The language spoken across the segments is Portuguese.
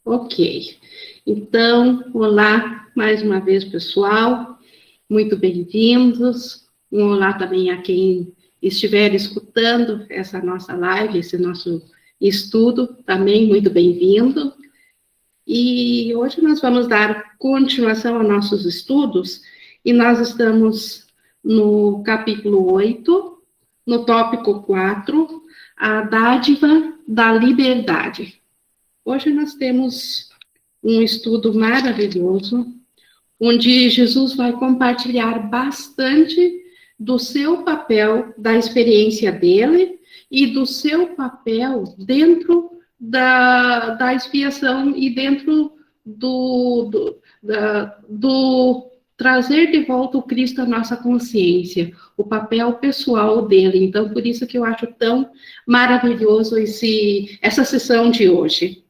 Ok. Então, olá mais uma vez, pessoal. Muito bem-vindos. Um olá também a quem estiver escutando essa nossa live, esse nosso estudo, também muito bem-vindo. E hoje nós vamos dar continuação aos nossos estudos, e nós estamos no capítulo 8, no tópico 4, a dádiva da liberdade. Hoje nós temos um estudo maravilhoso, onde Jesus vai compartilhar bastante do seu papel, da experiência dele e do seu papel dentro da expiação e dentro do trazer de volta o Cristo à nossa consciência, o papel pessoal dele. Então, por isso que eu acho tão maravilhoso essa sessão de hoje.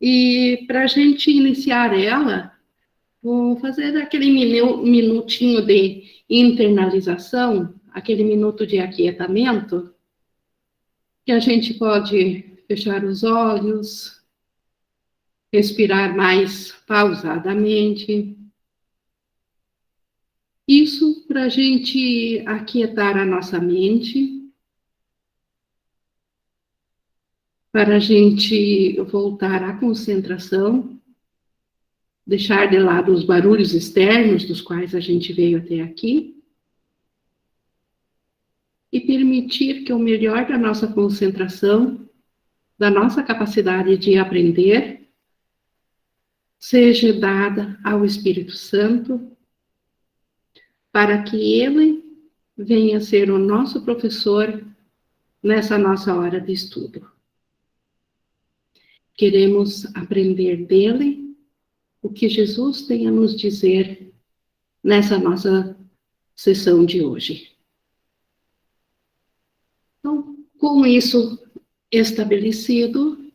E para a gente iniciar ela, vou fazer aquele minutinho de internalização, aquele minuto de aquietamento, que a gente pode fechar os olhos, respirar mais pausadamente. Isso para a gente aquietar a nossa mente, para a gente voltar à concentração, deixar de lado os barulhos externos dos quais a gente veio até aqui, e permitir que o melhor da nossa concentração, da nossa capacidade de aprender, seja dada ao Espírito Santo, para que ele venha ser o nosso professor nessa nossa hora de estudo. Queremos aprender dele o que Jesus tem a nos dizer nessa nossa sessão de hoje. Então, com isso estabelecido,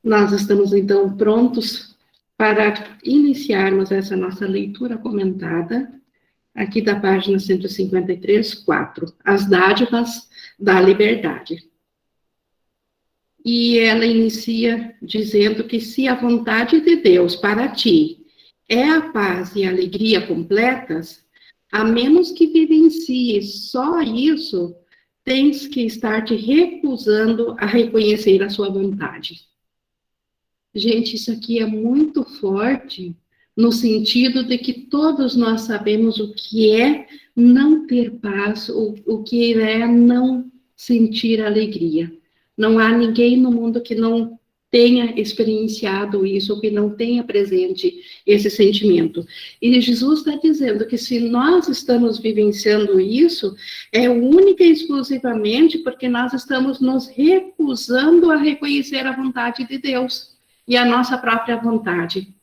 nós estamos então prontos para iniciarmos essa nossa leitura comentada, aqui da página 153, 4, As Dádivas da Liberdade. E ela inicia dizendo que se a vontade de Deus para ti é a paz e a alegria completas, a menos que vivencies só isso, tens que estar te recusando a reconhecer a sua vontade. Gente, isso aqui é muito forte, no sentido de que todos nós sabemos o que é não ter paz, o que é não sentir alegria. Não há ninguém no mundo que não tenha experienciado isso, ou que não tenha presente esse sentimento. E Jesus está dizendo que se nós estamos vivenciando isso, é única e exclusivamente porque nós estamos nos recusando a reconhecer a vontade de Deus e a nossa própria vontade.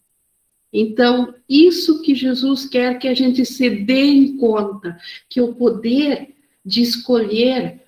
Então, isso que Jesus quer que a gente se dê em conta, que o poder de escolher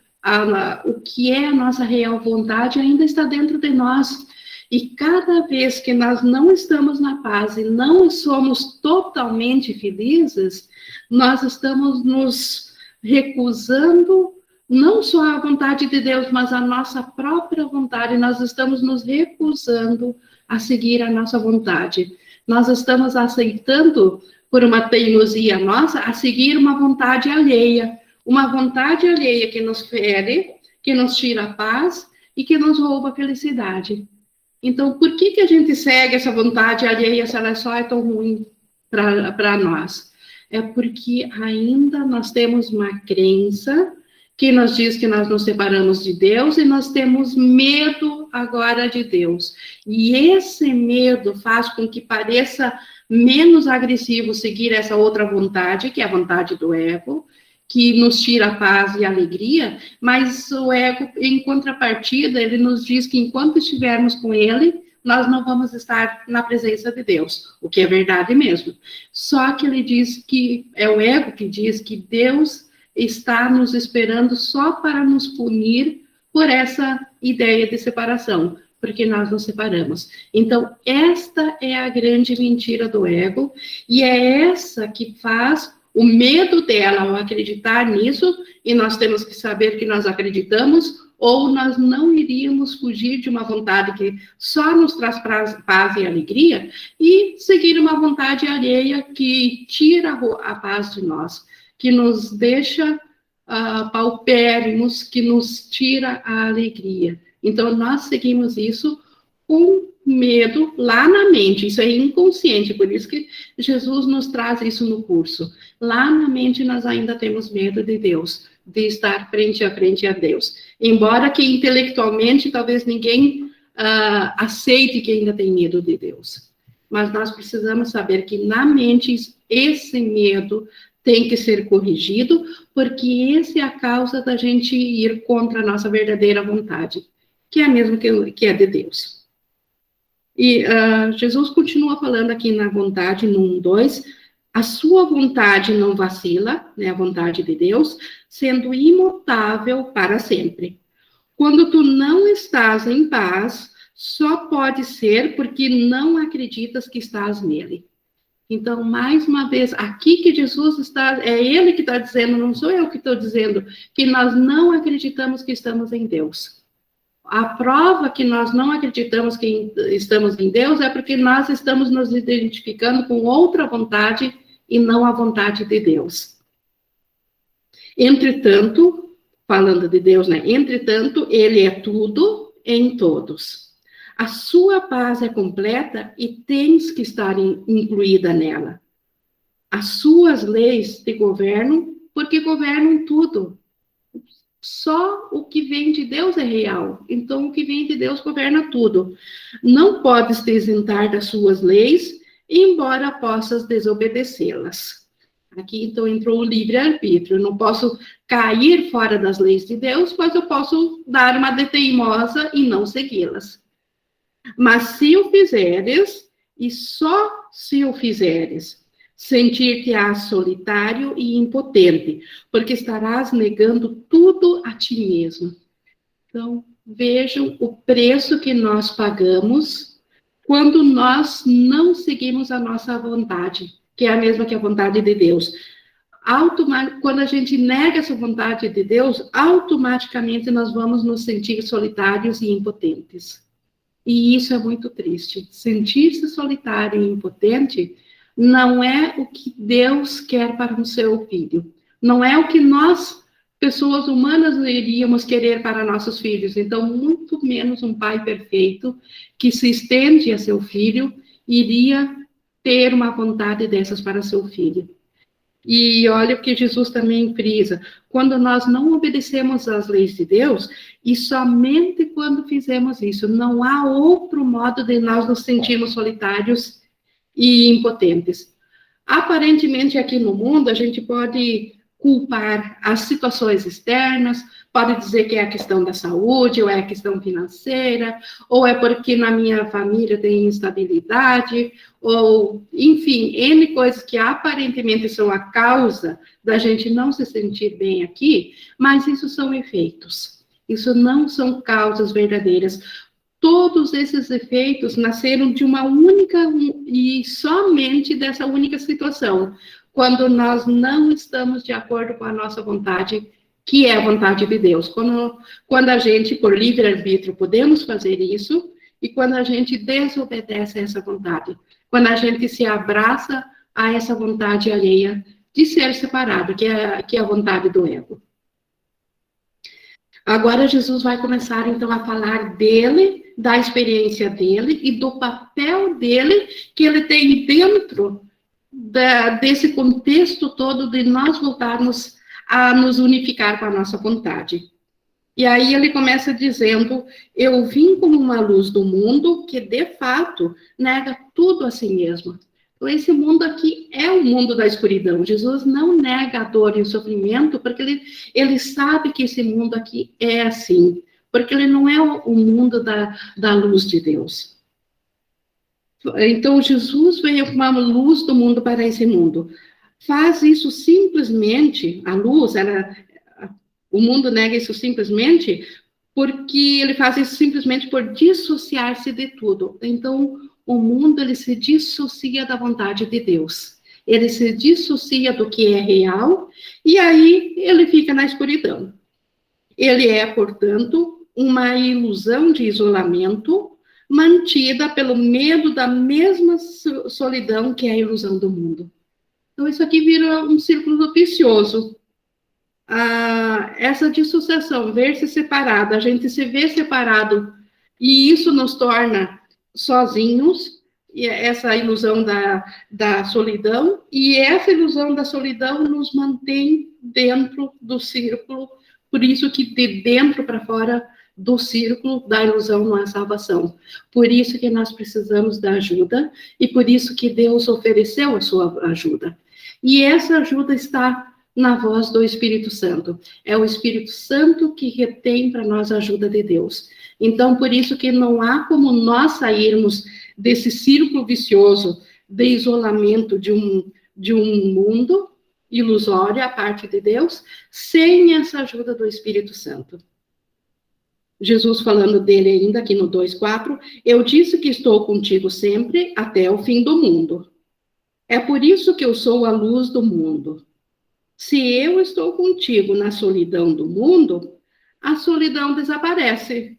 o que é a nossa real vontade ainda está dentro de nós. E cada vez que nós não estamos na paz e não somos totalmente felizes, nós estamos nos recusando, não só a vontade de Deus, mas a nossa própria vontade, nós estamos nos recusando a seguir a nossa vontade. Nós estamos aceitando, por uma teimosia nossa, a seguir uma vontade alheia. Uma vontade alheia que nos fere, que nos tira a paz e que nos rouba a felicidade. Então, por que a gente segue essa vontade alheia se ela só é tão ruim para nós? É porque ainda nós temos uma crença que nos diz que nós nos separamos de Deus e nós temos medo agora de Deus. E esse medo faz com que pareça menos agressivo seguir essa outra vontade, que é a vontade do ego, que nos tira a paz e a alegria, mas o ego, em contrapartida, ele nos diz que enquanto estivermos com ele, nós não vamos estar na presença de Deus, o que é verdade mesmo. Só que ele diz que, é o ego que diz que Deus está nos esperando só para nos punir por essa ideia de separação, porque nós nos separamos. Então, esta é a grande mentira do ego, e é essa que faz o medo dela ao acreditar nisso, e nós temos que saber que nós acreditamos, ou nós não iríamos podemos fugir de uma vontade que só nos traz paz e alegria e seguir uma vontade alheia que tira a paz de nós, que nos deixa paupérrimos, que nos tira a alegria. Então, nós seguimos isso com medo lá na mente, isso é inconsciente, por isso que Jesus nos traz isso no curso. Lá na mente nós ainda temos medo de Deus, de estar frente a Deus. Embora que intelectualmente talvez ninguém aceite que ainda tem medo de Deus. Mas nós precisamos saber que na mente esse medo tem que ser corrigido, porque esse é a causa da gente ir contra a nossa verdadeira vontade, que é a mesma que é de Deus. E Jesus continua falando aqui na vontade, no 1:2, a sua vontade não vacila, né, a vontade de Deus, sendo imutável para sempre. Quando tu não estás em paz, só pode ser porque não acreditas que estás nele. Então, mais uma vez, aqui que Jesus está, é ele que está dizendo, não sou eu que estou dizendo, que nós não acreditamos que estamos em Deus. A prova que nós não acreditamos que estamos em Deus é porque nós estamos nos identificando com outra vontade e não a vontade de Deus. Entretanto, falando de Deus, né? Entretanto, ele é tudo em todos. A sua paz é completa e tens que estar incluída nela. As suas leis te governam porque governam tudo. Só o que vem de Deus é real. Então, o que vem de Deus governa tudo. Não podes te isentar das suas leis, embora possas desobedecê-las. Aqui, então, entrou o livre-arbítrio. Eu não posso cair fora das leis de Deus, mas eu posso dar uma de teimosa e não segui-las. Mas se o fizeres, e só se o fizeres, sentir-te-ás solitário e impotente, porque estarás negando tudo a ti mesmo. Então, vejam o preço que nós pagamos quando nós não seguimos a nossa vontade, que é a mesma que a vontade de Deus. Quando a gente nega essa vontade de Deus, automaticamente nós vamos nos sentir solitários e impotentes. E isso é muito triste. Sentir-se solitário e impotente não é o que Deus quer para o seu filho. Não é o que nós, pessoas humanas, iríamos querer para nossos filhos. Então, muito menos um pai perfeito que se estende a seu filho iria ter uma vontade dessas para seu filho. E olha o que Jesus também frisa. Quando nós não obedecemos às leis de Deus, e somente quando fizemos isso, não há outro modo de nós nos sentirmos solitários e impotentes. Aparentemente, aqui no mundo, a gente pode culpar as situações externas, pode dizer que é a questão da saúde, ou é a questão financeira, ou é porque na minha família tem instabilidade, ou, enfim, N coisas que aparentemente são a causa da gente não se sentir bem aqui, mas isso são efeitos. Isso não são causas verdadeiras. Todos esses efeitos nasceram de uma única e somente dessa única situação, quando nós não estamos de acordo com a nossa vontade, que é a vontade de Deus. Quando a gente, por livre-arbítrio, podemos fazer isso, e quando a gente desobedece a essa vontade, quando a gente se abraça a essa vontade alheia de ser separado, que é a vontade do ego. Agora Jesus vai começar, então, a falar dele, da experiência dele e do papel dele que ele tem dentro desse contexto todo de nós voltarmos a nos unificar com a nossa vontade. E aí ele começa dizendo, eu vim como uma luz do mundo que, de fato, nega tudo a si mesmo. Então, esse mundo aqui é o mundo da escuridão. Jesus não nega a dor e o sofrimento, porque ele sabe que esse mundo aqui é assim, porque ele não é o mundo da luz de Deus. Então, Jesus veio como uma luz do mundo para esse mundo. Faz isso simplesmente, a luz, o mundo nega isso simplesmente, porque ele faz isso simplesmente por dissociar-se de tudo. Então, o mundo, ele se dissocia da vontade de Deus. Ele se dissocia do que é real, e aí ele fica na escuridão. Ele é, portanto, uma ilusão de isolamento mantida pelo medo da mesma solidão que é a ilusão do mundo. Então, isso aqui vira um círculo vicioso. Essa dissociação, ver-se separado, a gente se vê separado, e isso nos torna sozinhos, e essa ilusão da solidão, e essa ilusão da solidão nos mantém dentro do círculo, por isso que de dentro para fora do círculo da ilusão não há salvação. Por isso que nós precisamos da ajuda, e por isso que Deus ofereceu a sua ajuda. E essa ajuda está na voz do Espírito Santo. É o Espírito Santo que retém para nós a ajuda de Deus. Então, por isso que não há como nós sairmos desse círculo vicioso de isolamento de um mundo ilusório à parte de Deus, sem essa ajuda do Espírito Santo. Jesus falando dele ainda aqui no 2:4, eu disse que estou contigo sempre até o fim do mundo. É por isso que eu sou a luz do mundo. Se eu estou contigo na solidão do mundo, a solidão desaparece.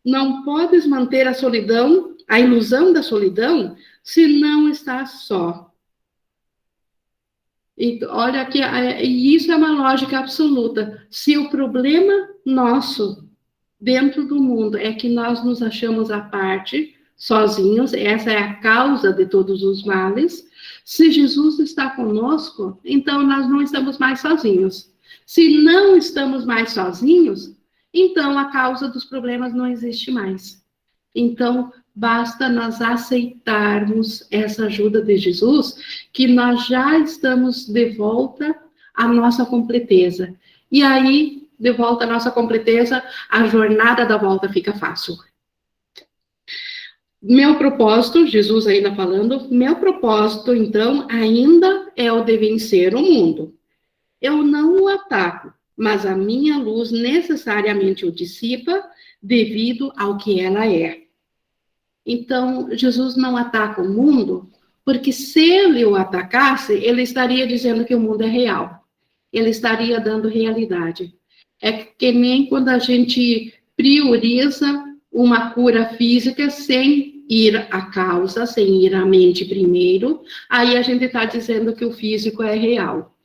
Não podes manter a solidão, a ilusão da solidão, se não estás só. E olha que isso é uma lógica absoluta. Se o problema nosso dentro do mundo é que nós nos achamos à parte, sozinhos, essa é a causa de todos os males. Se Jesus está conosco, então nós não estamos mais sozinhos. Se não estamos mais sozinhos, então a causa dos problemas não existe mais. Então, basta nós aceitarmos essa ajuda de Jesus, que nós já estamos de volta à nossa completeza. E aí, de volta à nossa completeza, a jornada da volta fica fácil. Meu propósito, Jesus ainda falando, meu propósito, então, ainda é o de vencer o mundo. Eu não o ataco, mas a minha luz necessariamente o dissipa devido ao que ela é. Então, Jesus não ataca o mundo, porque se ele o atacasse, ele estaria dizendo que o mundo é real. Ele estaria dando realidade. É que nem quando a gente prioriza uma cura física sem ir à causa, sem ir à mente primeiro, aí a gente está dizendo que o físico é real.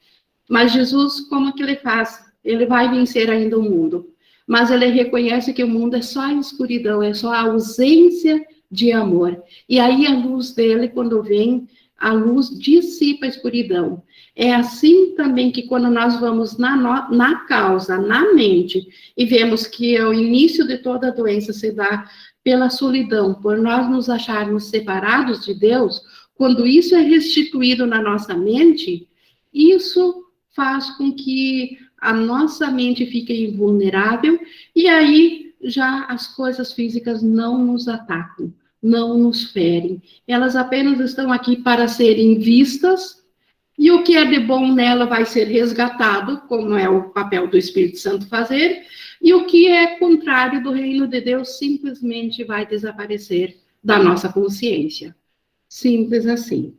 Mas Jesus, como que ele faz? Ele vai vencer ainda o mundo. Mas ele reconhece que o mundo é só a escuridão, é só a ausência de amor. E aí a luz dele, quando vem, a luz dissipa a escuridão. É assim também que quando nós vamos na causa, na mente, e vemos que o início de toda a doença se dá pela solidão, por nós nos acharmos separados de Deus, quando isso é restituído na nossa mente, isso faz com que a nossa mente fique invulnerável, e aí já as coisas físicas não nos atacam, não nos ferem. Elas apenas estão aqui para serem vistas, e o que é de bom nela vai ser resgatado, como é o papel do Espírito Santo fazer, e o que é contrário do reino de Deus simplesmente vai desaparecer da nossa consciência. Simples assim.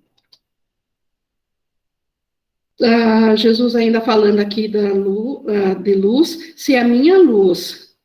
Jesus ainda falando aqui de luz, se a minha luz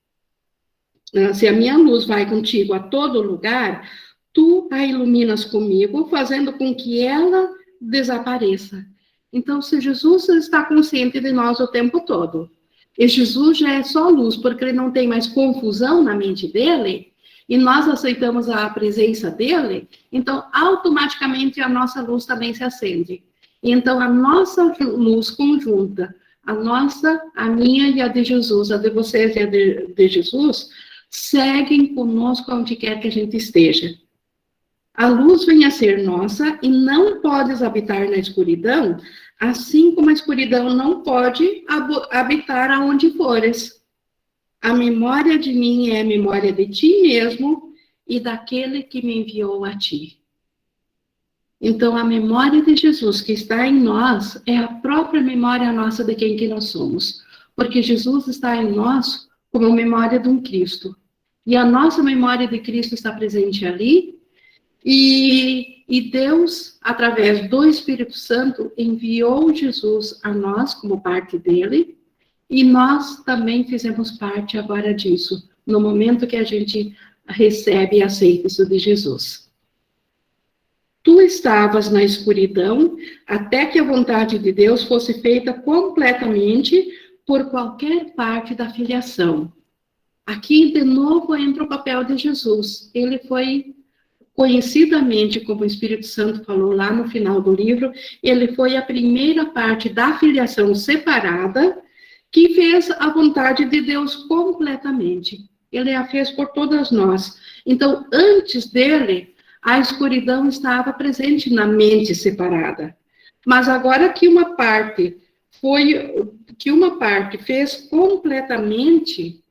vai contigo a todo lugar, tu a iluminas comigo, fazendo com que ela desapareça. Então, se Jesus está consciente de nós o tempo todo, e Jesus já é só luz, porque ele não tem mais confusão na mente dele, e nós aceitamos a presença dele, então, automaticamente, a nossa luz também se acende. Então, a nossa luz conjunta, a minha e a de Jesus, a de vocês e a de Jesus, seguem conosco onde quer que a gente esteja. A luz vem a ser nossa e não podes habitar na escuridão, assim como a escuridão não pode habitar aonde fores. A memória de mim é a memória de ti mesmo e daquele que me enviou a ti. Então, a memória de Jesus que está em nós é a própria memória nossa de quem que nós somos. Porque Jesus está em nós como a memória de um Cristo. E a nossa memória de Cristo está presente ali. E Deus, através do Espírito Santo, enviou Jesus a nós como parte dele. E nós também fizemos parte agora disso. no momento que a gente recebe e aceita isso de Jesus. Tu estavas na escuridão até que a vontade de Deus fosse feita completamente por qualquer parte da filiação. Aqui, de novo, entra o papel de Jesus. Ele foi, conhecidamente, como o Espírito Santo falou lá no final do livro, ele foi a primeira parte da filiação separada que fez a vontade de Deus completamente. Ele a fez por todas nós. Então, antes dele, a escuridão estava presente na mente separada. Mas agora que uma parte fez completamente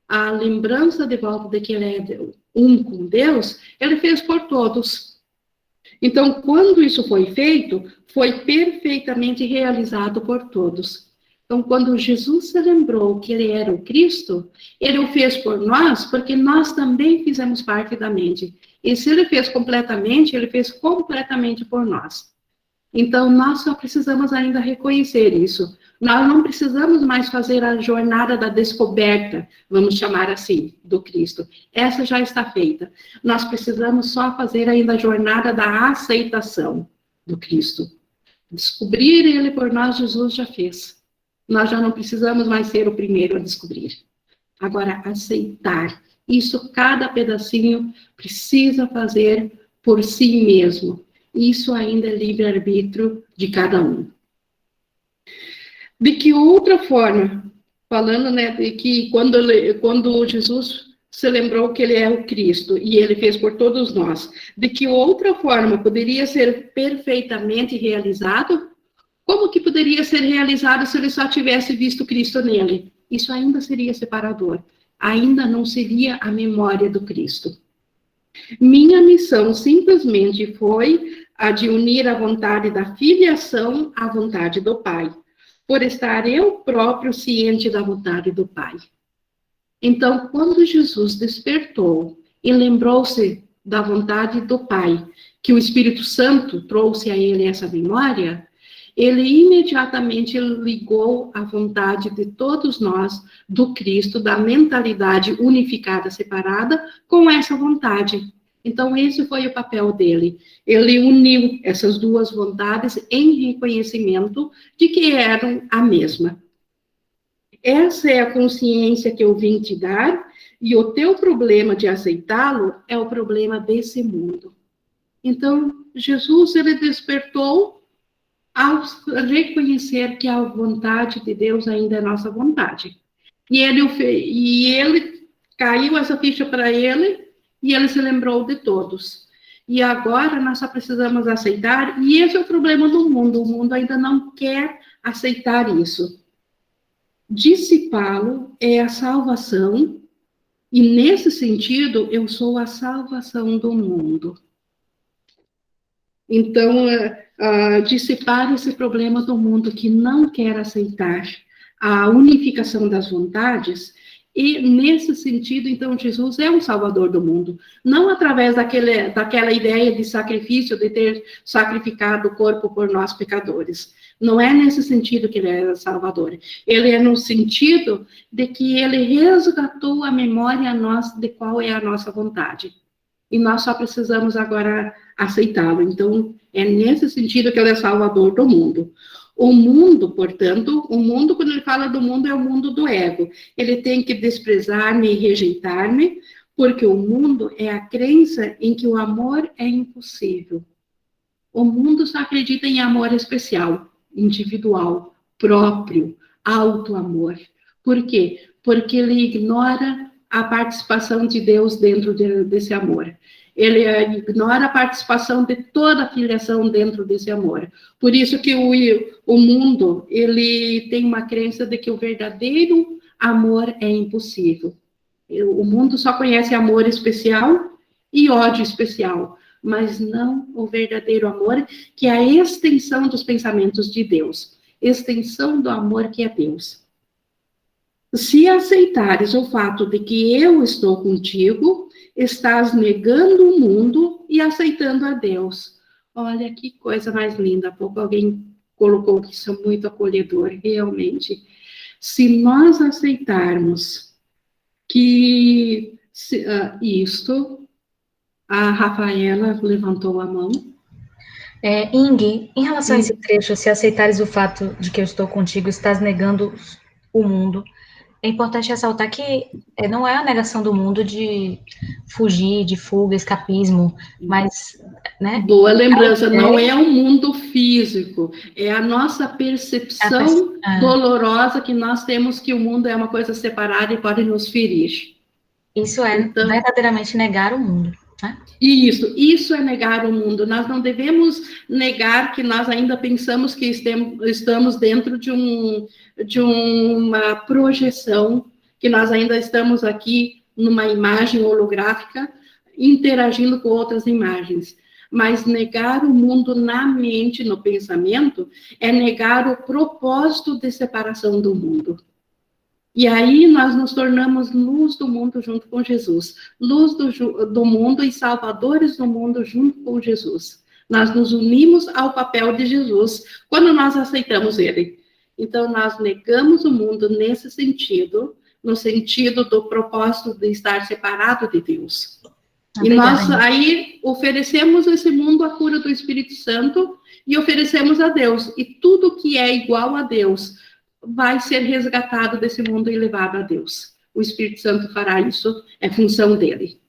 a lembrança de volta de que ele é um com Deus, ele fez por todos. Então, quando isso foi feito, foi perfeitamente realizado por todos. Então, quando Jesus se lembrou que ele era o Cristo, ele o fez por nós, porque nós também fizemos parte da mente. E se ele fez completamente, ele fez completamente por nós. Então, nós só precisamos ainda reconhecer isso. Nós não precisamos mais fazer a jornada da descoberta, vamos chamar assim, do Cristo. Essa já está feita. Nós precisamos só fazer ainda a jornada da aceitação do Cristo. Descobrir ele por nós, Jesus já fez. Nós já não precisamos mais ser o primeiro a descobrir. Agora, aceitar. Isso, cada pedacinho precisa fazer por si mesmo. Isso ainda é livre-arbítrio de cada um. De que outra forma, falando, né, de que quando Jesus se lembrou que ele é o Cristo e ele fez por todos nós, de que outra forma poderia ser perfeitamente realizado? Como que poderia ser realizado se ele só tivesse visto Cristo nele? Isso ainda seria separador. Ainda não seria a memória do Cristo. Minha missão simplesmente foi a de unir a vontade da filiação à vontade do Pai, por estar eu próprio ciente da vontade do Pai. Então, quando Jesus despertou e lembrou-se da vontade do Pai, que o Espírito Santo trouxe a ele essa memória, ele imediatamente ligou a vontade de todos nós, do Cristo, da mentalidade unificada, separada, com essa vontade. Então, esse foi o papel dele. Ele uniu essas duas vontades em reconhecimento de que eram a mesma. Essa é a consciência que eu vim te dar, e o teu problema de aceitá-lo é o problema desse mundo. Então, Jesus, ele despertou ao reconhecer que a vontade de Deus ainda é nossa vontade. E ele caiu essa ficha para ele, e ele se lembrou de todos. E agora nós só precisamos aceitar, e esse é o problema do mundo. O mundo ainda não quer aceitar isso. Dissipá-lo é a salvação, e nesse sentido, eu sou a salvação do mundo. Então, dissipar esse problema do mundo que não quer aceitar a unificação das vontades, e nesse sentido, então, Jesus é um salvador do mundo, não através daquela ideia de sacrifício, de ter sacrificado o corpo por nós pecadores. Não é nesse sentido que ele é salvador. Ele é no sentido de que ele resgatou a memória a nós de qual é a nossa vontade. E nós só precisamos agora aceitá-lo. Então, é nesse sentido que ele é salvador do mundo. O mundo, portanto, o mundo, quando ele fala do mundo, é o mundo do ego. Ele tem que desprezar-me e rejeitar-me, porque o mundo é a crença em que o amor é impossível. O mundo só acredita em amor especial, individual, próprio, auto-amor. Por quê? Porque ele ignora a participação de Deus dentro desse amor. Ele ignora a participação de toda a filiação dentro desse amor. Por isso que o mundo, ele tem uma crença de que o verdadeiro amor é impossível. O mundo só conhece amor especial e ódio especial, mas não o verdadeiro amor, que é a extensão dos pensamentos de Deus, extensão do amor que é Deus. Se aceitares o fato de que eu estou contigo, estás negando o mundo e aceitando a Deus. Olha que coisa mais linda. Há pouco alguém colocou que isso é muito acolhedor, realmente. Se nós aceitarmos que isto, a Rafaela levantou a mão. Ing, em relação a esse trecho, se aceitares o fato de que eu estou contigo, estás negando o mundo. É importante ressaltar que não é a negação do mundo de fugir, de fuga, escapismo, mas, né? Boa lembrança, não é o mundo físico, é a nossa percepção dolorosa que nós temos que o mundo é uma coisa separada e pode nos ferir. Isso é então, verdadeiramente negar o mundo. Né? Isso é negar o mundo. Nós não devemos negar que nós ainda pensamos que estamos dentro de uma projeção, que nós ainda estamos aqui numa imagem holográfica, interagindo com outras imagens. Mas negar o mundo na mente, no pensamento, é negar o propósito de separação do mundo. E aí nós nos tornamos luz do mundo junto com Jesus. Luz do mundo e salvadores do mundo junto com Jesus. Nós nos unimos ao papel de Jesus quando nós aceitamos ele. Então, nós negamos o mundo nesse sentido, no sentido do propósito de estar separado de Deus. E nós aí oferecemos esse mundo à cura do Espírito Santo e oferecemos a Deus. E tudo que é igual a Deus vai ser resgatado desse mundo e levado a Deus. O Espírito Santo fará isso, é função dele.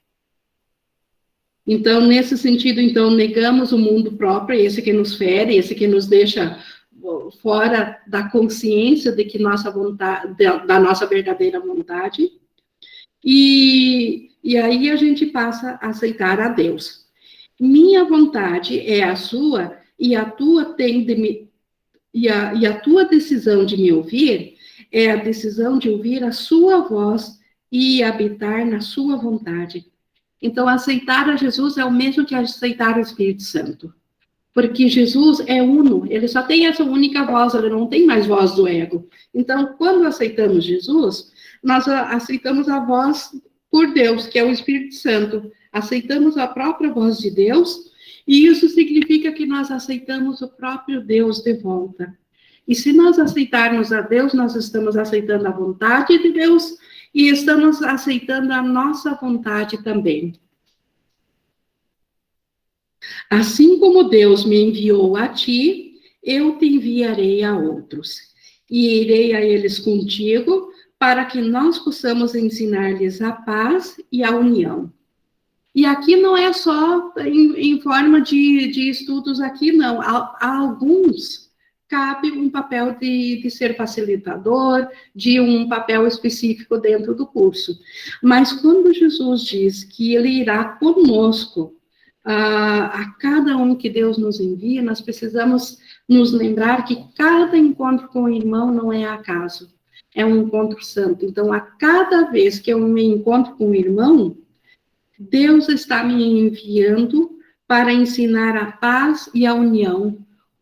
Então, nesse sentido, então, negamos o mundo próprio, esse que nos fere, esse que nos deixa fora da consciência de que nossa vontade, da nossa verdadeira vontade. E aí a gente passa a aceitar a Deus. Minha vontade é a sua e a tua tem de me... E a tua decisão de me ouvir é a decisão de ouvir a sua voz e habitar na sua vontade. Então, aceitar a Jesus é o mesmo que aceitar o Espírito Santo. Porque Jesus é uno, ele só tem essa única voz, ele não tem mais voz do ego. Então, quando aceitamos Jesus, nós aceitamos a voz por Deus, que é o Espírito Santo. Aceitamos a própria voz de Deus. E isso significa que nós aceitamos o próprio Deus de volta. E se nós aceitarmos a Deus, nós estamos aceitando a vontade de Deus e estamos aceitando a nossa vontade também. Assim como Deus me enviou a ti, eu te enviarei a outros. E irei a eles contigo, para que nós possamos ensinar-lhes a paz e a união. E aqui não é só em forma de estudos aqui, não. Há alguns cabe um papel de ser facilitador, de um papel específico dentro do curso. Mas quando Jesus diz que ele irá conosco, a cada um que Deus nos envia, nós precisamos nos lembrar que cada encontro com o irmão não é acaso, é um encontro santo. Então, a cada vez que eu me encontro com o irmão, Deus está me enviando para ensinar a paz e a união,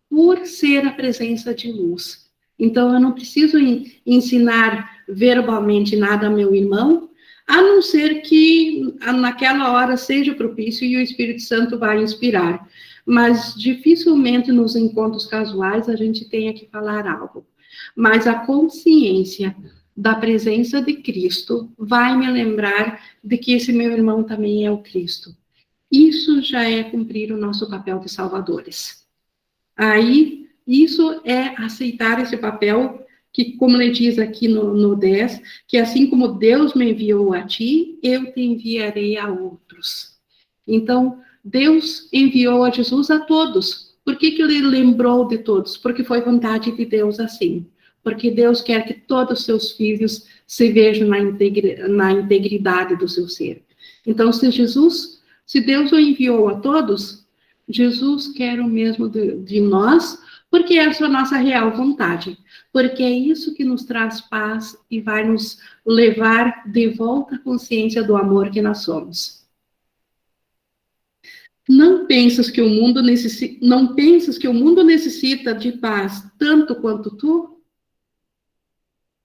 por ser a presença de luz. Então, eu não preciso ensinar verbalmente nada ao meu irmão, a não ser que naquela hora seja propício e o Espírito Santo vai inspirar. Mas dificilmente nos encontros casuais a gente tenha que falar algo. Mas a consciência da presença de Cristo vai me lembrar de que esse meu irmão também é o Cristo. Isso já é cumprir o nosso papel de salvadores. Aí, isso é aceitar esse papel que, como ele diz aqui no 10, que assim como Deus me enviou a ti, eu te enviarei a outros. Então, Deus enviou a Jesus a todos. Por que ele lembrou de todos? Porque foi vontade de Deus assim. Porque Deus quer que todos os seus filhos se vejam na integridade do seu ser. Então, se Deus o enviou a todos, Jesus quer o mesmo de nós, porque essa é a nossa real vontade. Porque é isso que nos traz paz e vai nos levar de volta à consciência do amor que nós somos. Não pensas que o mundo necessita de paz tanto quanto tu?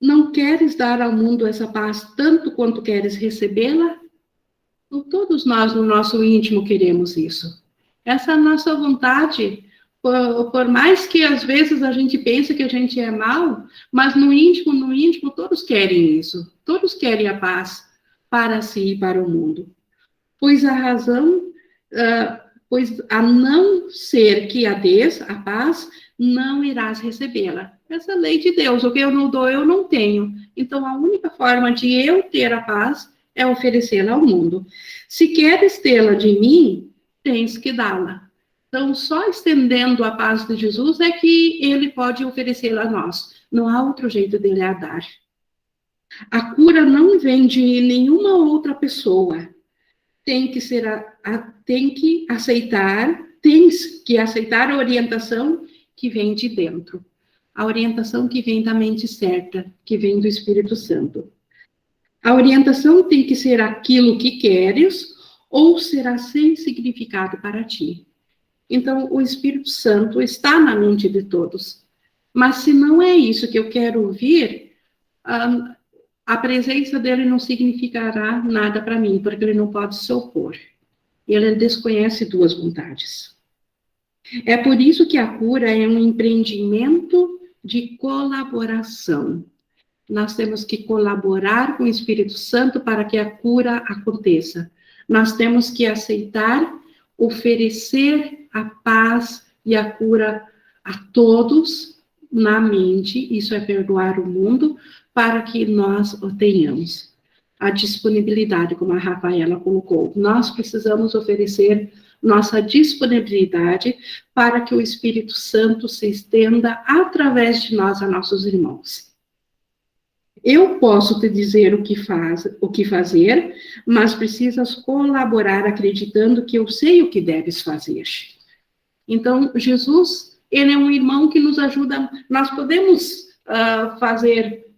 Não queres dar ao mundo essa paz tanto quanto queres recebê-la? Todos nós, no nosso íntimo, queremos isso. Essa é a nossa vontade, por mais que às vezes a gente pense que a gente é mal, mas no íntimo, todos querem isso. Todos querem a paz. para si e para o mundo. Pois a razão, pois a não ser que a des, a paz, não irás recebê-la. Essa lei de Deus, o que eu não dou, eu não tenho. Então, a única forma de eu ter a paz é oferecê-la ao mundo. Se queres tê-la de mim, tens que dá-la. Então, só estendendo a paz de Jesus é que ele pode oferecê-la a nós. Não há outro jeito dele a dar. A cura não vem de nenhuma outra pessoa. Tens que aceitar a orientação que vem de dentro. A orientação que vem da mente certa, que vem do Espírito Santo. A orientação tem que ser aquilo que queres ou será sem significado para ti. Então, o Espírito Santo está na mente de todos. Mas se não é isso que eu quero ouvir, a presença dele não significará nada para mim, porque ele não pode se opor. Ele desconhece duas vontades. É por isso que a cura é um empreendimento de colaboração. Nós temos que colaborar com o Espírito Santo para que a cura aconteça. Nós temos que aceitar, oferecer a paz e a cura a todos na mente, isso é perdoar o mundo, para que nós o tenhamos. A disponibilidade, como a Rafaela colocou, nós precisamos oferecer nossa disponibilidade para que o Espírito Santo se estenda através de nós a nossos irmãos. Eu posso te dizer o que fazer, mas precisas colaborar acreditando que eu sei o que deves fazer. Então, Jesus, ele é um irmão que nos ajuda, nós podemos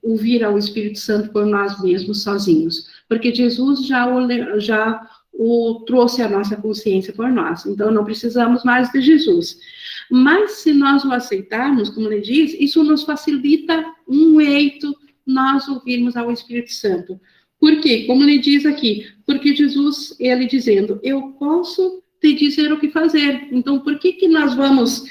ouvir ao Espírito Santo por nós mesmos, sozinhos, porque Jesus já o trouxe à nossa consciência por nós, então não precisamos mais de Jesus. Mas se nós o aceitarmos, como ele diz, isso nos facilita muito nós ouvirmos ao Espírito Santo. Por quê? Como ele diz aqui, porque Jesus, ele dizendo, eu posso te dizer o que fazer, então por que nós vamos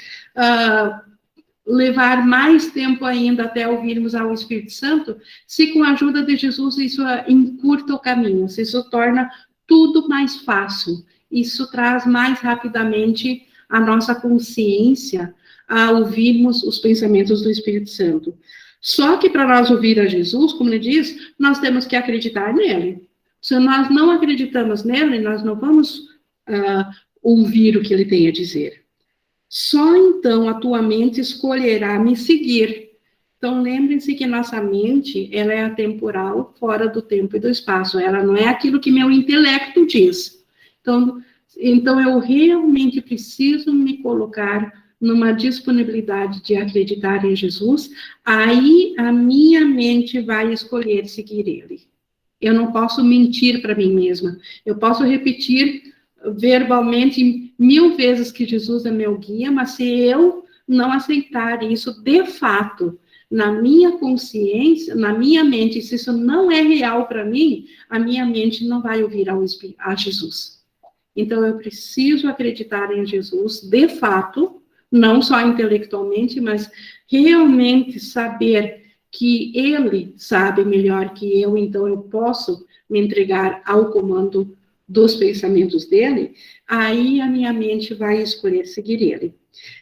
levar mais tempo ainda até ouvirmos ao Espírito Santo, se com a ajuda de Jesus isso encurta o caminho, se isso torna tudo mais fácil, isso traz mais rapidamente a nossa consciência a ouvirmos os pensamentos do Espírito Santo. Só que para nós ouvir a Jesus, como ele diz, nós temos que acreditar nele. Se nós não acreditamos nele, nós não vamos ouvir o que ele tem a dizer. Só então a tua mente escolherá me seguir. Então, lembrem-se que nossa mente, ela é atemporal, fora do tempo e do espaço. Ela não é aquilo que meu intelecto diz. Então eu realmente preciso me colocar numa disponibilidade de acreditar em Jesus, aí a minha mente vai escolher seguir ele. Eu não posso mentir para mim mesma. Eu posso repetir verbalmente 1000 vezes que Jesus é meu guia, mas se eu não aceitar isso de fato, na minha consciência, na minha mente, se isso não é real para mim, a minha mente não vai ouvir a Jesus. Então, eu preciso acreditar em Jesus de fato, não só intelectualmente, mas realmente saber que ele sabe melhor que eu, então eu posso me entregar ao comando dos pensamentos dele, aí a minha mente vai escolher seguir ele.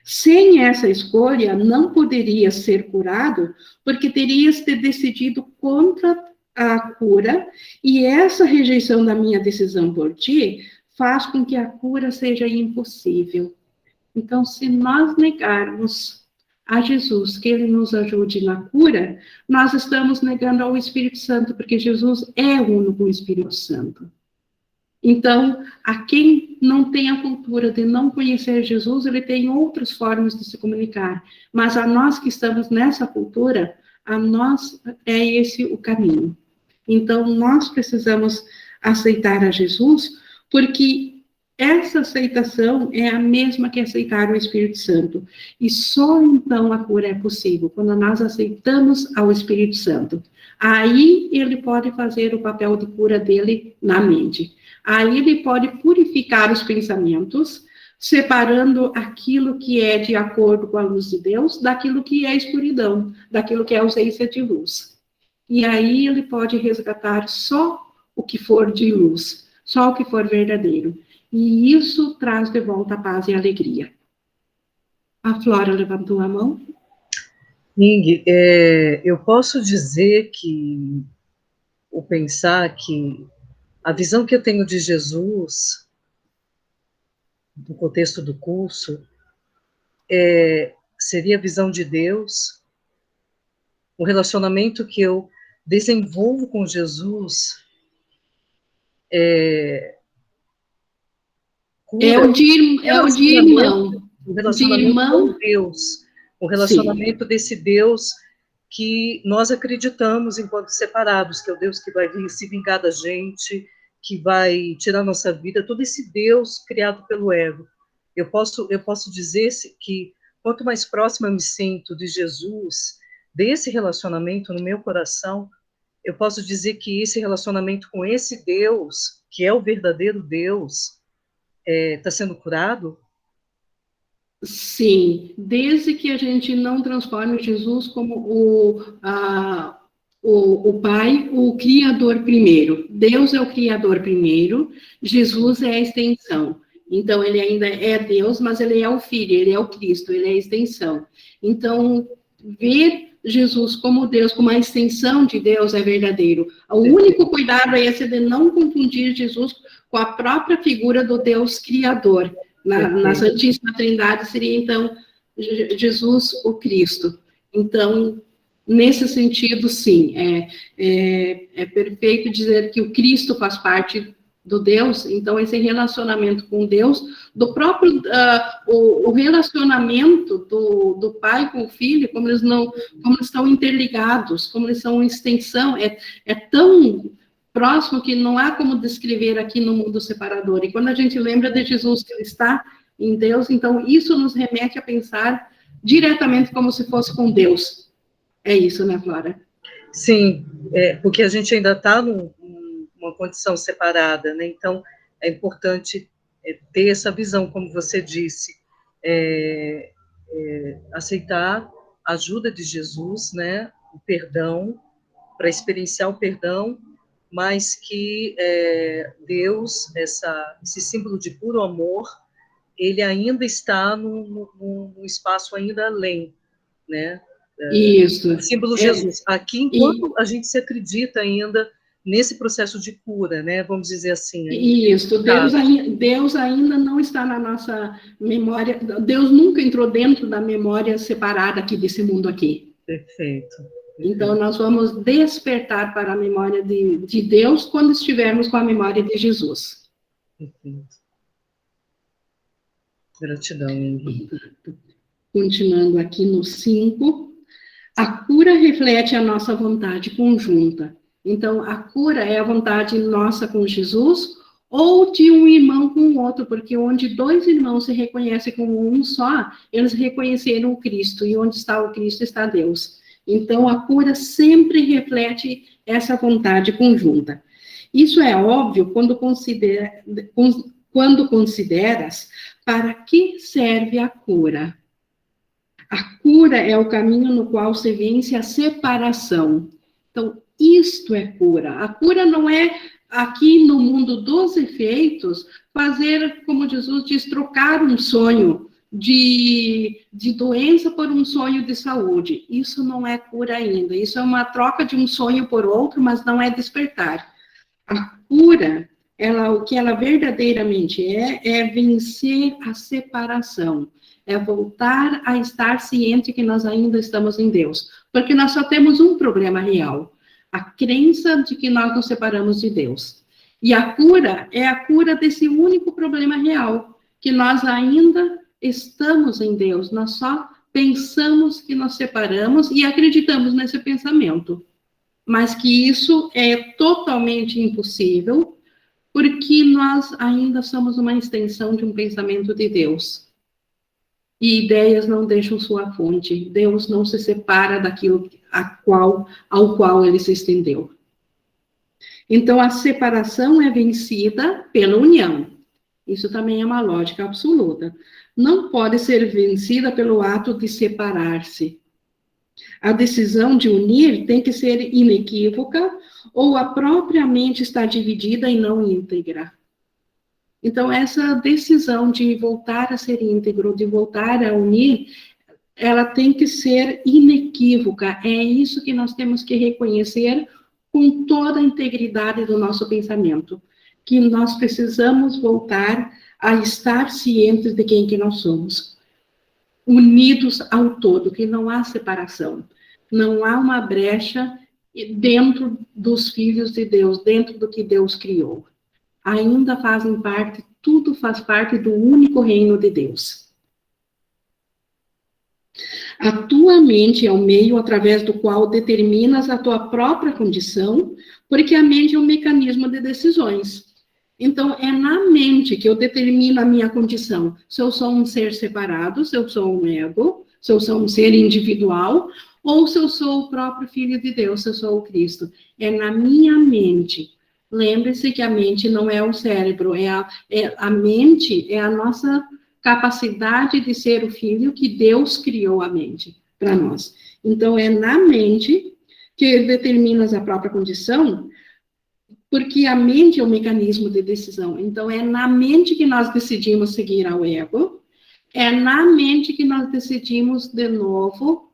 Sem essa escolha, não poderia ser curado, porque terias te decidido contra a cura, e essa rejeição da minha decisão por ti faz com que a cura seja impossível. Então, se nós negarmos a Jesus que ele nos ajude na cura, nós estamos negando ao Espírito Santo, porque Jesus é uno com o Espírito Santo. Então, a quem não tem a cultura de não conhecer Jesus, ele tem outras formas de se comunicar. Mas a nós que estamos nessa cultura, a nós é esse o caminho. Então, nós precisamos aceitar a Jesus, porque essa aceitação é a mesma que aceitar o Espírito Santo. E só então a cura é possível, quando nós aceitamos ao Espírito Santo. Aí ele pode fazer o papel de cura dele na mente. Aí ele pode purificar os pensamentos, separando aquilo que é de acordo com a luz de Deus, daquilo que é escuridão, daquilo que é ausência de luz. E aí ele pode resgatar só o que for de luz, só o que for verdadeiro. E isso traz de volta a paz e a alegria. A Flora levantou a mão. Ning, eu posso dizer que, ou pensar que a visão que eu tenho de Jesus, no contexto do curso, seria a visão de Deus, o relacionamento que eu desenvolvo com Jesus É o de irmão. O relacionamento com Deus, o relacionamento desse Deus que nós acreditamos enquanto separados, que é o Deus que vai vir se vingar da gente, que vai tirar nossa vida, todo esse Deus criado pelo ego. Eu posso dizer que quanto mais próximo eu me sinto de Jesus, desse relacionamento no meu coração, eu posso dizer que esse relacionamento com esse Deus, que é o verdadeiro Deus, está sendo curado? Sim, desde que a gente não transforme Jesus como o Pai, o Criador primeiro. Deus é o Criador primeiro, Jesus é a extensão. Então, ele ainda é Deus, mas ele é o Filho, ele é o Cristo, ele é a extensão. Então, ver Jesus como Deus, como a extensão de Deus é verdadeiro. O único cuidado é esse de não confundir Jesus com a própria figura do Deus Criador. Na Santíssima Trindade seria, então, Jesus, o Cristo. Então, nesse sentido, sim, é perfeito dizer que o Cristo faz parte do Deus, então esse relacionamento com Deus, do próprio, o relacionamento do pai com o filho, como eles estão interligados, como eles são extensão, é tão próximo que não há como descrever aqui no mundo separador. E quando a gente lembra de Jesus, que ele está em Deus, então isso nos remete a pensar diretamente como se fosse com Deus. É isso, né, Flora? Sim, porque a gente ainda está numa condição separada, né? Então é importante ter essa visão, como você disse, aceitar a ajuda de Jesus, né? O perdão, para experienciar o perdão, mas que Deus, esse símbolo de puro amor, ele ainda está num espaço ainda além, né? Isso. Símbolo Jesus. Aqui, enquanto a gente se acredita ainda nesse processo de cura, né? Vamos dizer assim. Isso. Deus ainda não está na nossa memória. Deus nunca entrou dentro da memória separada aqui desse mundo aqui. Perfeito. Então, nós vamos despertar para a memória de Deus quando estivermos com a memória de Jesus. Perfeito. Gratidão, Ingrid. Continuando aqui no 5, a cura reflete a nossa vontade conjunta. Então, a cura é a vontade nossa com Jesus ou de um irmão com o outro, porque onde dois irmãos se reconhecem como um só, eles reconheceram o Cristo, e onde está o Cristo está Deus. Então, a cura sempre reflete essa vontade conjunta. Isso é óbvio quando consideras para que serve a cura. A cura é o caminho no qual se vence a separação. Então, isto é cura. A cura não é, aqui no mundo dos efeitos, fazer, como Jesus diz, trocar um sonho de doença por um sonho de saúde. Isso não é cura ainda. Isso é uma troca de um sonho por outro, mas não é despertar. A cura, o que ela verdadeiramente é vencer a separação. É voltar a estar ciente que nós ainda estamos em Deus. Porque nós só temos um problema real. A crença de que nós nos separamos de Deus. E a cura é a cura desse único problema real. Que nós ainda estamos em Deus. Nós só pensamos que nos separamos e acreditamos nesse pensamento. Mas que isso é totalmente impossível, porque nós ainda somos uma extensão de um pensamento de Deus. E ideias não deixam sua fonte. Deus não se separa daquilo ao qual ele se estendeu. Então, a separação é vencida pela união. Isso também é uma lógica absoluta. Não pode ser vencida pelo ato de separar-se. A decisão de unir tem que ser inequívoca ou a própria mente está dividida e não íntegra. Então, essa decisão de voltar a ser íntegro, de voltar a unir, ela tem que ser inequívoca. É isso que nós temos que reconhecer com toda a integridade do nosso pensamento, que nós precisamos voltar a estar cientes de quem que nós somos, unidos ao todo, que não há separação, não há uma brecha dentro dos filhos de Deus, dentro do que Deus criou. Ainda fazem parte, tudo faz parte do único reino de Deus. A tua mente é o meio através do qual determinas a tua própria condição, porque a mente é um mecanismo de decisões. Então, é na mente que eu determino a minha condição. Se eu sou um ser separado, se eu sou um ego, se eu sou um ser individual, ou se eu sou o próprio Filho de Deus, se eu sou o Cristo. É na minha mente. Lembre-se que a mente não é o cérebro, a mente é a nossa capacidade de ser o filho que Deus criou a mente para nós. Então, é na mente que determinas a própria condição, porque a mente é o mecanismo de decisão. Então, é na mente que nós decidimos seguir ao ego, é na mente que nós decidimos de novo,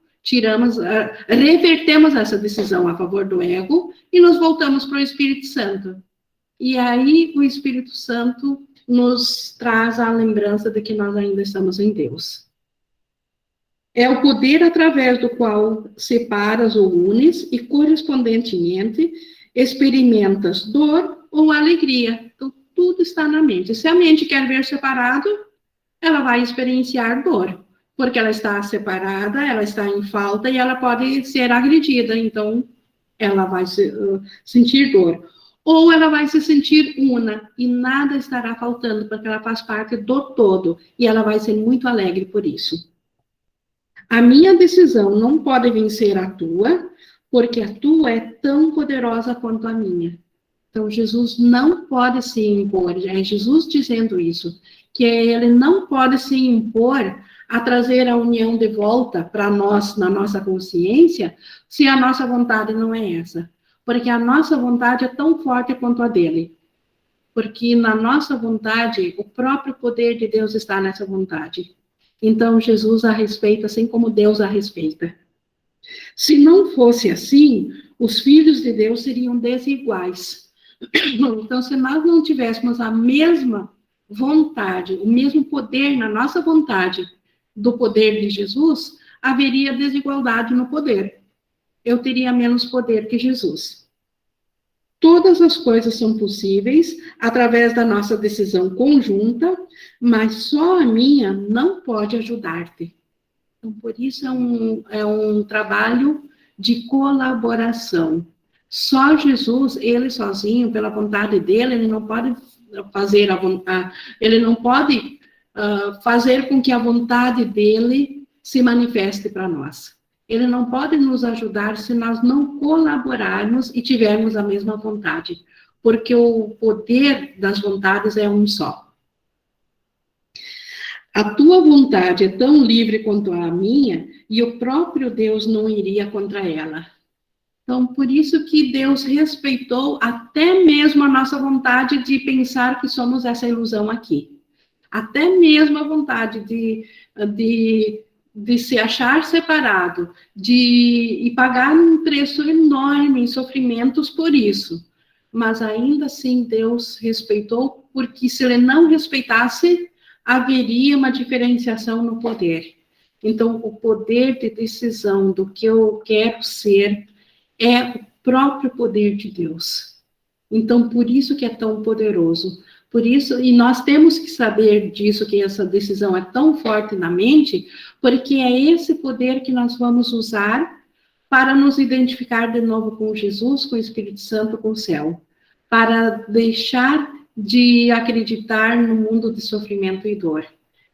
revertemos essa decisão a favor do ego e nos voltamos para o Espírito Santo. E aí, o Espírito Santo nos traz a lembrança de que nós ainda estamos em Deus. É o poder através do qual separas ou unes e, correspondentemente, experimentas dor ou alegria. Então, tudo está na mente. Se a mente quer ver separado, ela vai experienciar dor, porque ela está separada, ela está em falta e ela pode ser agredida. Então, ela vai sentir dor. Ou ela vai se sentir una e nada estará faltando, porque ela faz parte do todo e ela vai ser muito alegre por isso. A minha decisão não pode vencer a tua, porque a tua é tão poderosa quanto a minha. Então, Jesus não pode se impor, é Jesus dizendo isso, que ele não pode se impor a trazer a união de volta para nós, na nossa consciência, se a nossa vontade não é essa. Porque a nossa vontade é tão forte quanto a dele. Porque na nossa vontade, o próprio poder de Deus está nessa vontade. Então, Jesus a respeita assim como Deus a respeita. Se não fosse assim, os filhos de Deus seriam desiguais. Então, se nós não tivéssemos a mesma vontade, o mesmo poder na nossa vontade do poder de Jesus, haveria desigualdade no poder. Eu teria menos poder que Jesus. Todas as coisas são possíveis através da nossa decisão conjunta, mas só a minha não pode ajudar-te. Então, por isso é um trabalho de colaboração. Só Jesus, ele sozinho, pela vontade dele, ele não pode fazer ele não pode fazer com que a vontade dele se manifeste para nós. Ele não pode nos ajudar se nós não colaborarmos e tivermos a mesma vontade, porque o poder das vontades é um só. A tua vontade é tão livre quanto a minha, e o próprio Deus não iria contra ela. Então, por isso que Deus respeitou até mesmo a nossa vontade de pensar que somos essa ilusão aqui. Até mesmo a vontade de se achar separado, e pagar um preço enorme em sofrimentos por isso. Mas ainda assim Deus respeitou, porque se ele não respeitasse, haveria uma diferenciação no poder. Então, o poder de decisão do que eu quero ser é o próprio poder de Deus. Então, por isso que é tão poderoso. Por isso, e nós temos que saber disso, que essa decisão é tão forte na mente, porque é esse poder que nós vamos usar para nos identificar de novo com Jesus, com o Espírito Santo, com o céu. Para deixar de acreditar no mundo de sofrimento e dor.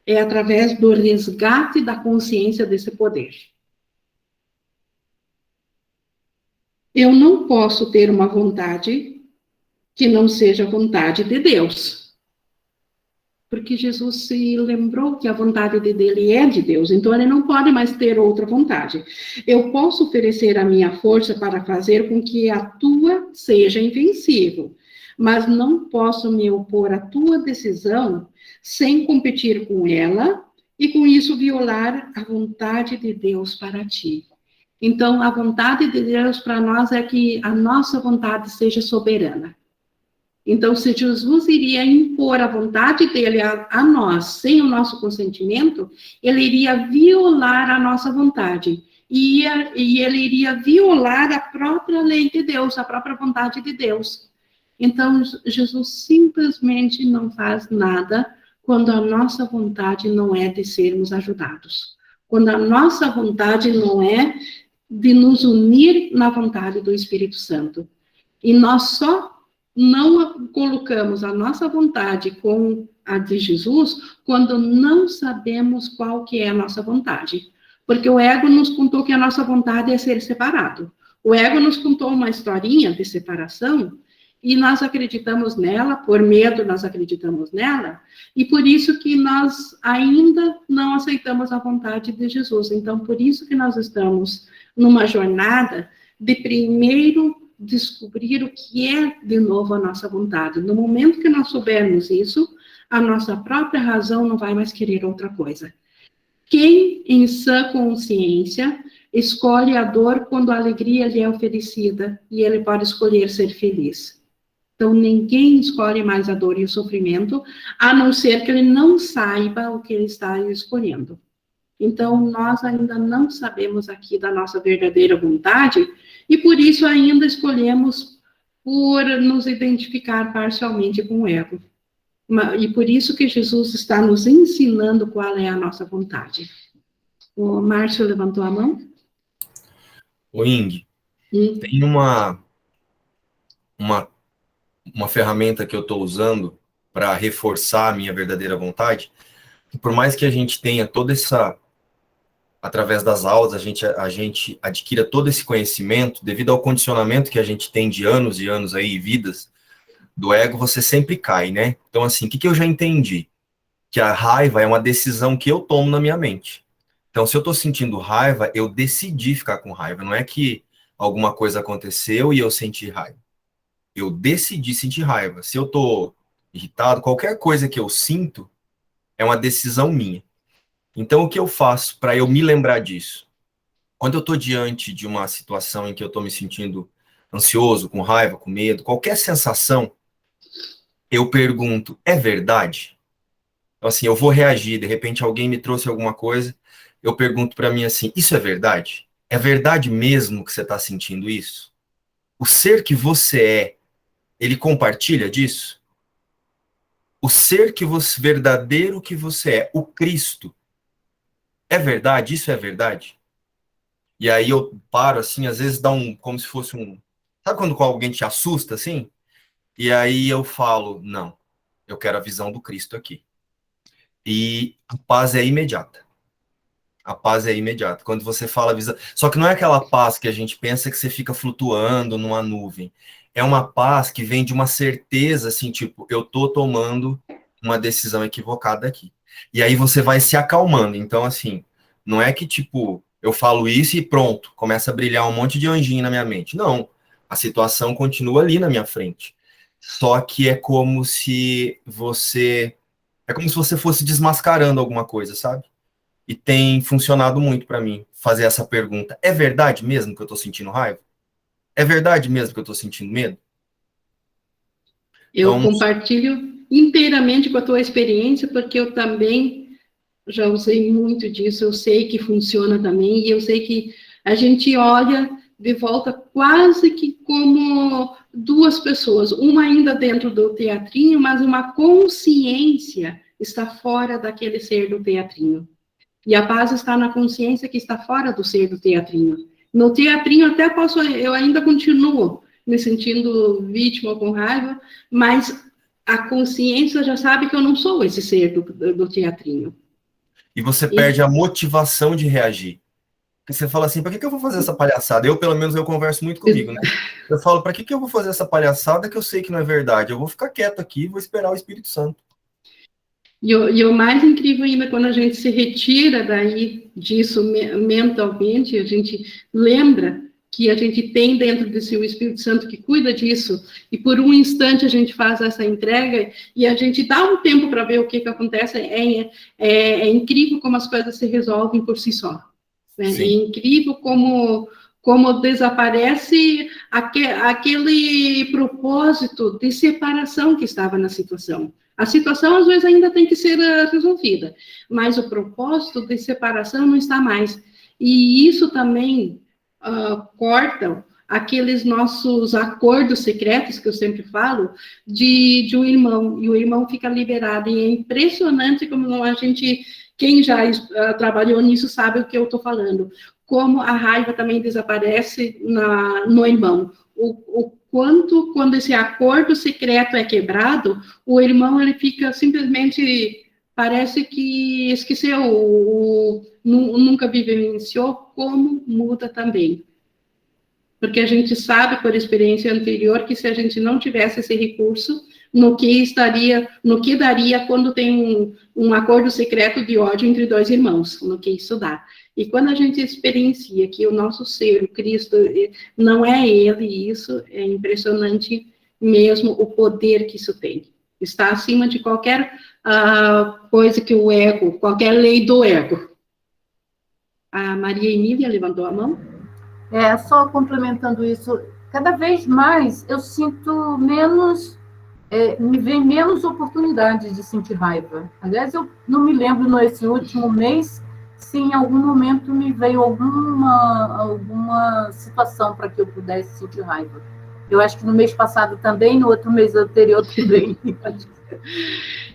É através do resgate da consciência desse poder. Eu não posso ter uma vontade que não seja a vontade de Deus. porque Jesus se lembrou que a vontade dele é de Deus, então ele não pode mais ter outra vontade. Eu posso oferecer a minha força para fazer com que a tua seja invencível, mas não posso me opor à tua decisão sem competir com ela e com isso violar a vontade de Deus para ti. Então, a vontade de Deus para nós é que a nossa vontade seja soberana. Então, se Jesus iria impor a vontade dele a nós, sem o nosso consentimento, ele iria violar a nossa vontade. E ele iria violar a própria lei de Deus, a própria vontade de Deus. Então, Jesus simplesmente não faz nada quando a nossa vontade não é de sermos ajudados. Quando a nossa vontade não é de nos unir na vontade do Espírito Santo. E nós só não colocamos a nossa vontade com a de Jesus quando não sabemos qual que é a nossa vontade. Porque o ego nos contou que a nossa vontade é ser separado. O ego nos contou uma historinha de separação e nós acreditamos nela, por medo nós acreditamos nela, e por isso que nós ainda não aceitamos a vontade de Jesus. Então, por isso que nós estamos numa jornada de primeiro descobrir o que é, de novo, a nossa vontade. No momento que nós soubermos isso, a nossa própria razão não vai mais querer outra coisa. Quem, em sã consciência, escolhe a dor quando a alegria lhe é oferecida e ele pode escolher ser feliz. Então, ninguém escolhe mais a dor e o sofrimento, a não ser que ele não saiba o que ele está escolhendo. Então, nós ainda não sabemos aqui da nossa verdadeira vontade, e por isso ainda escolhemos por nos identificar parcialmente com o ego. E por isso que Jesus está nos ensinando qual é a nossa vontade. O Márcio levantou a mão. Ô, Ing, tem uma ferramenta que eu estou usando para reforçar a minha verdadeira vontade. E por mais que a gente tenha toda essa... Através das aulas, a gente adquira todo esse conhecimento, devido ao condicionamento que a gente tem de anos e anos aí, vidas, do ego, você sempre cai, né? Então, assim, o que eu já entendi? Que a raiva é uma decisão que eu tomo na minha mente. Então, se eu estou sentindo raiva, eu decidi ficar com raiva. Não é que alguma coisa aconteceu e eu senti raiva. Eu decidi sentir raiva. Se eu estou irritado, qualquer coisa que eu sinto é uma decisão minha. Então, o que eu faço para eu me lembrar disso? Quando eu estou diante de uma situação em que eu estou me sentindo ansioso, com raiva, com medo, qualquer sensação, eu pergunto, é verdade? Então, assim, eu vou reagir, de repente alguém me trouxe alguma coisa, eu pergunto para mim assim, isso é verdade? É verdade mesmo que você está sentindo isso? O ser que você é, ele compartilha disso? O ser que você, verdadeiro que você é, o Cristo, é verdade? Isso é verdade? E aí eu paro, assim, às vezes dá como se fosse um... Sabe quando alguém te assusta, assim? E aí eu falo, não, eu quero a visão do Cristo aqui. E a paz é imediata. A paz é imediata. Quando você fala a visão... Só que não é aquela paz que a gente pensa que você fica flutuando numa nuvem. É uma paz que vem de uma certeza, assim, tipo, eu tô tomando uma decisão equivocada aqui. E aí você vai se acalmando. Então, assim, não é que, tipo, eu falo isso e pronto, começa a brilhar um monte de anjinho na minha mente. Não, a situação continua ali na minha frente. Só que é como se você fosse desmascarando alguma coisa, sabe? E tem funcionado muito para mim fazer essa pergunta. É verdade mesmo que eu tô sentindo raiva? É verdade mesmo que eu tô sentindo medo? Eu compartilho inteiramente com a tua experiência, porque eu também já usei muito disso, eu sei que funciona também, e eu sei que a gente olha de volta quase que como duas pessoas, uma ainda dentro do teatrinho, mas uma consciência está fora daquele ser do teatrinho. E a paz está na consciência que está fora do ser do teatrinho. No teatrinho até eu ainda continuo me sentindo vítima com raiva, mas a consciência já sabe que eu não sou esse ser do teatrinho. E você perde a motivação de reagir. Porque você fala assim, para que eu vou fazer essa palhaçada? Eu, pelo menos, eu converso muito comigo, né? Eu falo, para que eu vou fazer essa palhaçada que eu sei que não é verdade? Eu vou ficar quieto aqui e vou esperar o Espírito Santo. E o mais incrível ainda, quando a gente se retira daí disso mentalmente, a gente lembra que a gente tem dentro de si o Espírito Santo que cuida disso, e por um instante a gente faz essa entrega, e a gente dá um tempo para ver o que acontece, é incrível como as coisas se resolvem por si só. Né? É incrível como desaparece aquele propósito de separação que estava na situação. A situação, às vezes, ainda tem que ser resolvida, mas o propósito de separação não está mais. E isso também corta aqueles nossos acordos secretos, que eu sempre falo, de um irmão, e o irmão fica liberado. E é impressionante como a gente, quem já trabalhou nisso, sabe o que eu estou falando. Como a raiva também desaparece no irmão. Quando esse acordo secreto é quebrado, o irmão ele fica simplesmente, parece que esqueceu, nunca vivenciou, como muda também. Porque a gente sabe, por experiência anterior, que se a gente não tivesse esse recurso, no que daria quando tem um acordo secreto de ódio entre dois irmãos, no que isso dá. E quando a gente experiencia que o nosso ser, o Cristo, não é ele, isso é impressionante mesmo o poder que isso tem. Está acima de qualquer coisa que o ego, qualquer lei do ego. A Maria Emília levantou a mão. Só complementando isso, cada vez mais eu sinto menos, me vem menos oportunidades de sentir raiva. Aliás, eu não me lembro nesse último mês se em algum momento me veio alguma situação para que eu pudesse sentir raiva. Eu acho que no mês passado também, no outro mês anterior também.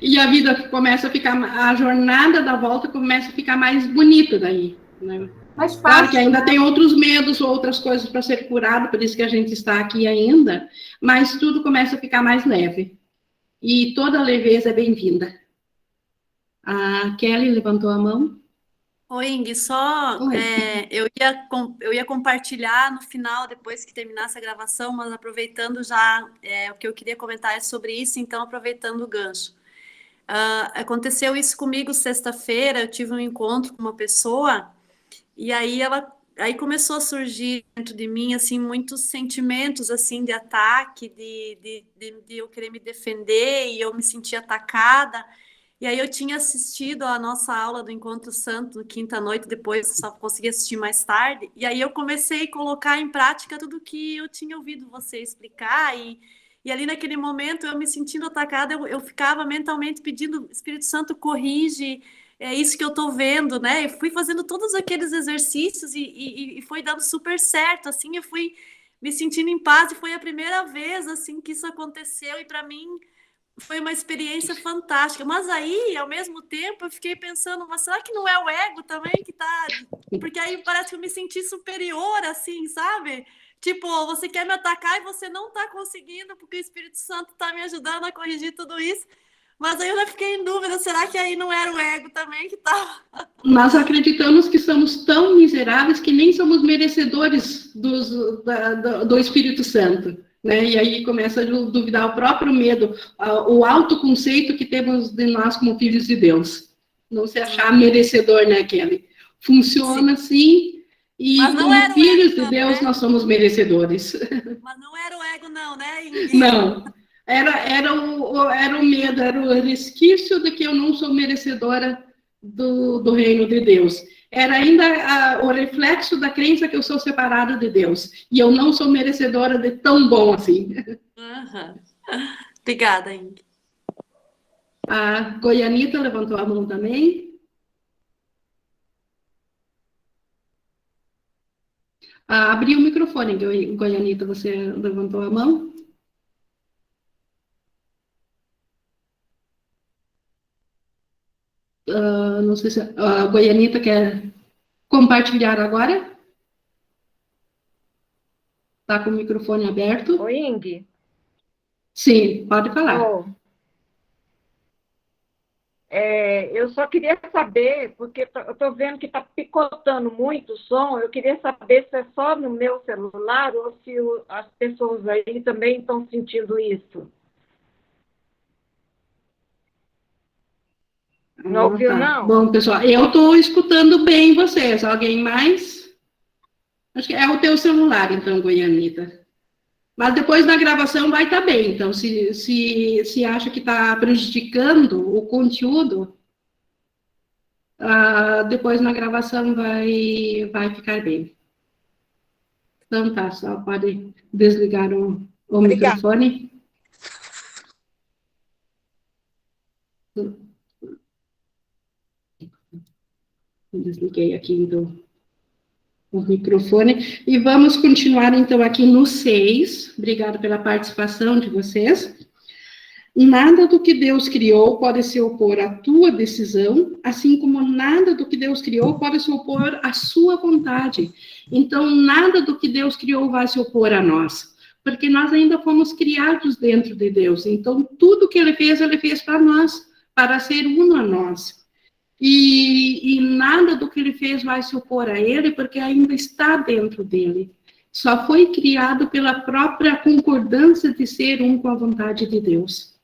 E a vida começa a ficar, a jornada da volta começa a ficar mais bonita daí, né? Mais fácil, claro que ainda tem outros medos, outras coisas para ser curado, por isso que a gente está aqui ainda, mas tudo começa a ficar mais leve. E toda leveza é bem-vinda. A Kelly levantou a mão. Oi, Ing, só eu ia compartilhar no final, depois que terminasse a gravação, mas aproveitando já, o que eu queria comentar é sobre isso, então aproveitando o gancho. Aconteceu isso comigo sexta-feira, eu tive um encontro com uma pessoa, e aí começou a surgir dentro de mim, assim, muitos sentimentos, assim, de ataque, de eu querer me defender, e eu me sentia atacada. E aí eu tinha assistido a nossa aula do Encontro Santo, quinta-noite, depois só consegui assistir mais tarde, e aí eu comecei a colocar em prática tudo que eu tinha ouvido você explicar, e ali naquele momento, eu me sentindo atacada, eu ficava mentalmente pedindo, Espírito Santo, corrige, é isso que eu estou vendo, né? Eu fui fazendo todos aqueles exercícios e foi dando super certo, assim, eu fui me sentindo em paz, e foi a primeira vez, assim, que isso aconteceu, e para mim foi uma experiência fantástica. Mas aí, ao mesmo tempo, eu fiquei pensando, mas será que não é o ego também que tá... Porque aí parece que eu me senti superior, assim, sabe? Tipo, você quer me atacar e você não tá conseguindo, porque o Espírito Santo tá me ajudando a corrigir tudo isso. Mas aí eu já fiquei em dúvida, será que aí não era o ego também que tá... Nós acreditamos que somos tão miseráveis que nem somos merecedores do Espírito Santo. Né? E aí começa a duvidar o próprio medo, o autoconceito que temos de nós como filhos de Deus. Não se achar merecedor, né, Kelly? Funciona assim, e como filhos de Deus, né? Nós somos merecedores. Mas não era o ego, não, né? Não, era o medo, era o resquício de que eu não sou merecedora do reino de Deus. Era ainda o reflexo da crença que eu sou separada de Deus. E eu não sou merecedora de tão bom assim. Uhum. Obrigada, Ing. A Goianita levantou a mão também. Abri o microfone, Goianita, você levantou a mão? Não sei se a Goianita quer compartilhar agora. Está com o microfone aberto. Oi, Ing. Sim, pode falar. Eu só queria saber, porque eu estou vendo que está picotando muito o som, eu queria saber se é só no meu celular ou se as pessoas aí também estão sentindo isso. Não ouviu, tá. não? Bom, pessoal, eu estou escutando bem vocês. Alguém mais? Acho que é o teu celular, então, Goianita. Mas depois na gravação vai estar bem. Então, se acha que está prejudicando o conteúdo, depois na gravação vai ficar bem. Então tá, só pode desligar o microfone. Desliguei aqui, então, o microfone. E vamos continuar, então, aqui no 6. Obrigada pela participação de vocês. Nada do que Deus criou pode se opor à tua decisão, assim como nada do que Deus criou pode se opor à sua vontade. Então, nada do que Deus criou vai se opor a nós, porque nós ainda fomos criados dentro de Deus. Então, tudo que Ele fez para nós, para ser uno a nós. E nada do que Ele fez vai se opor a Ele, porque ainda está dentro dele. Só foi criado pela própria concordância de ser um com a vontade de Deus.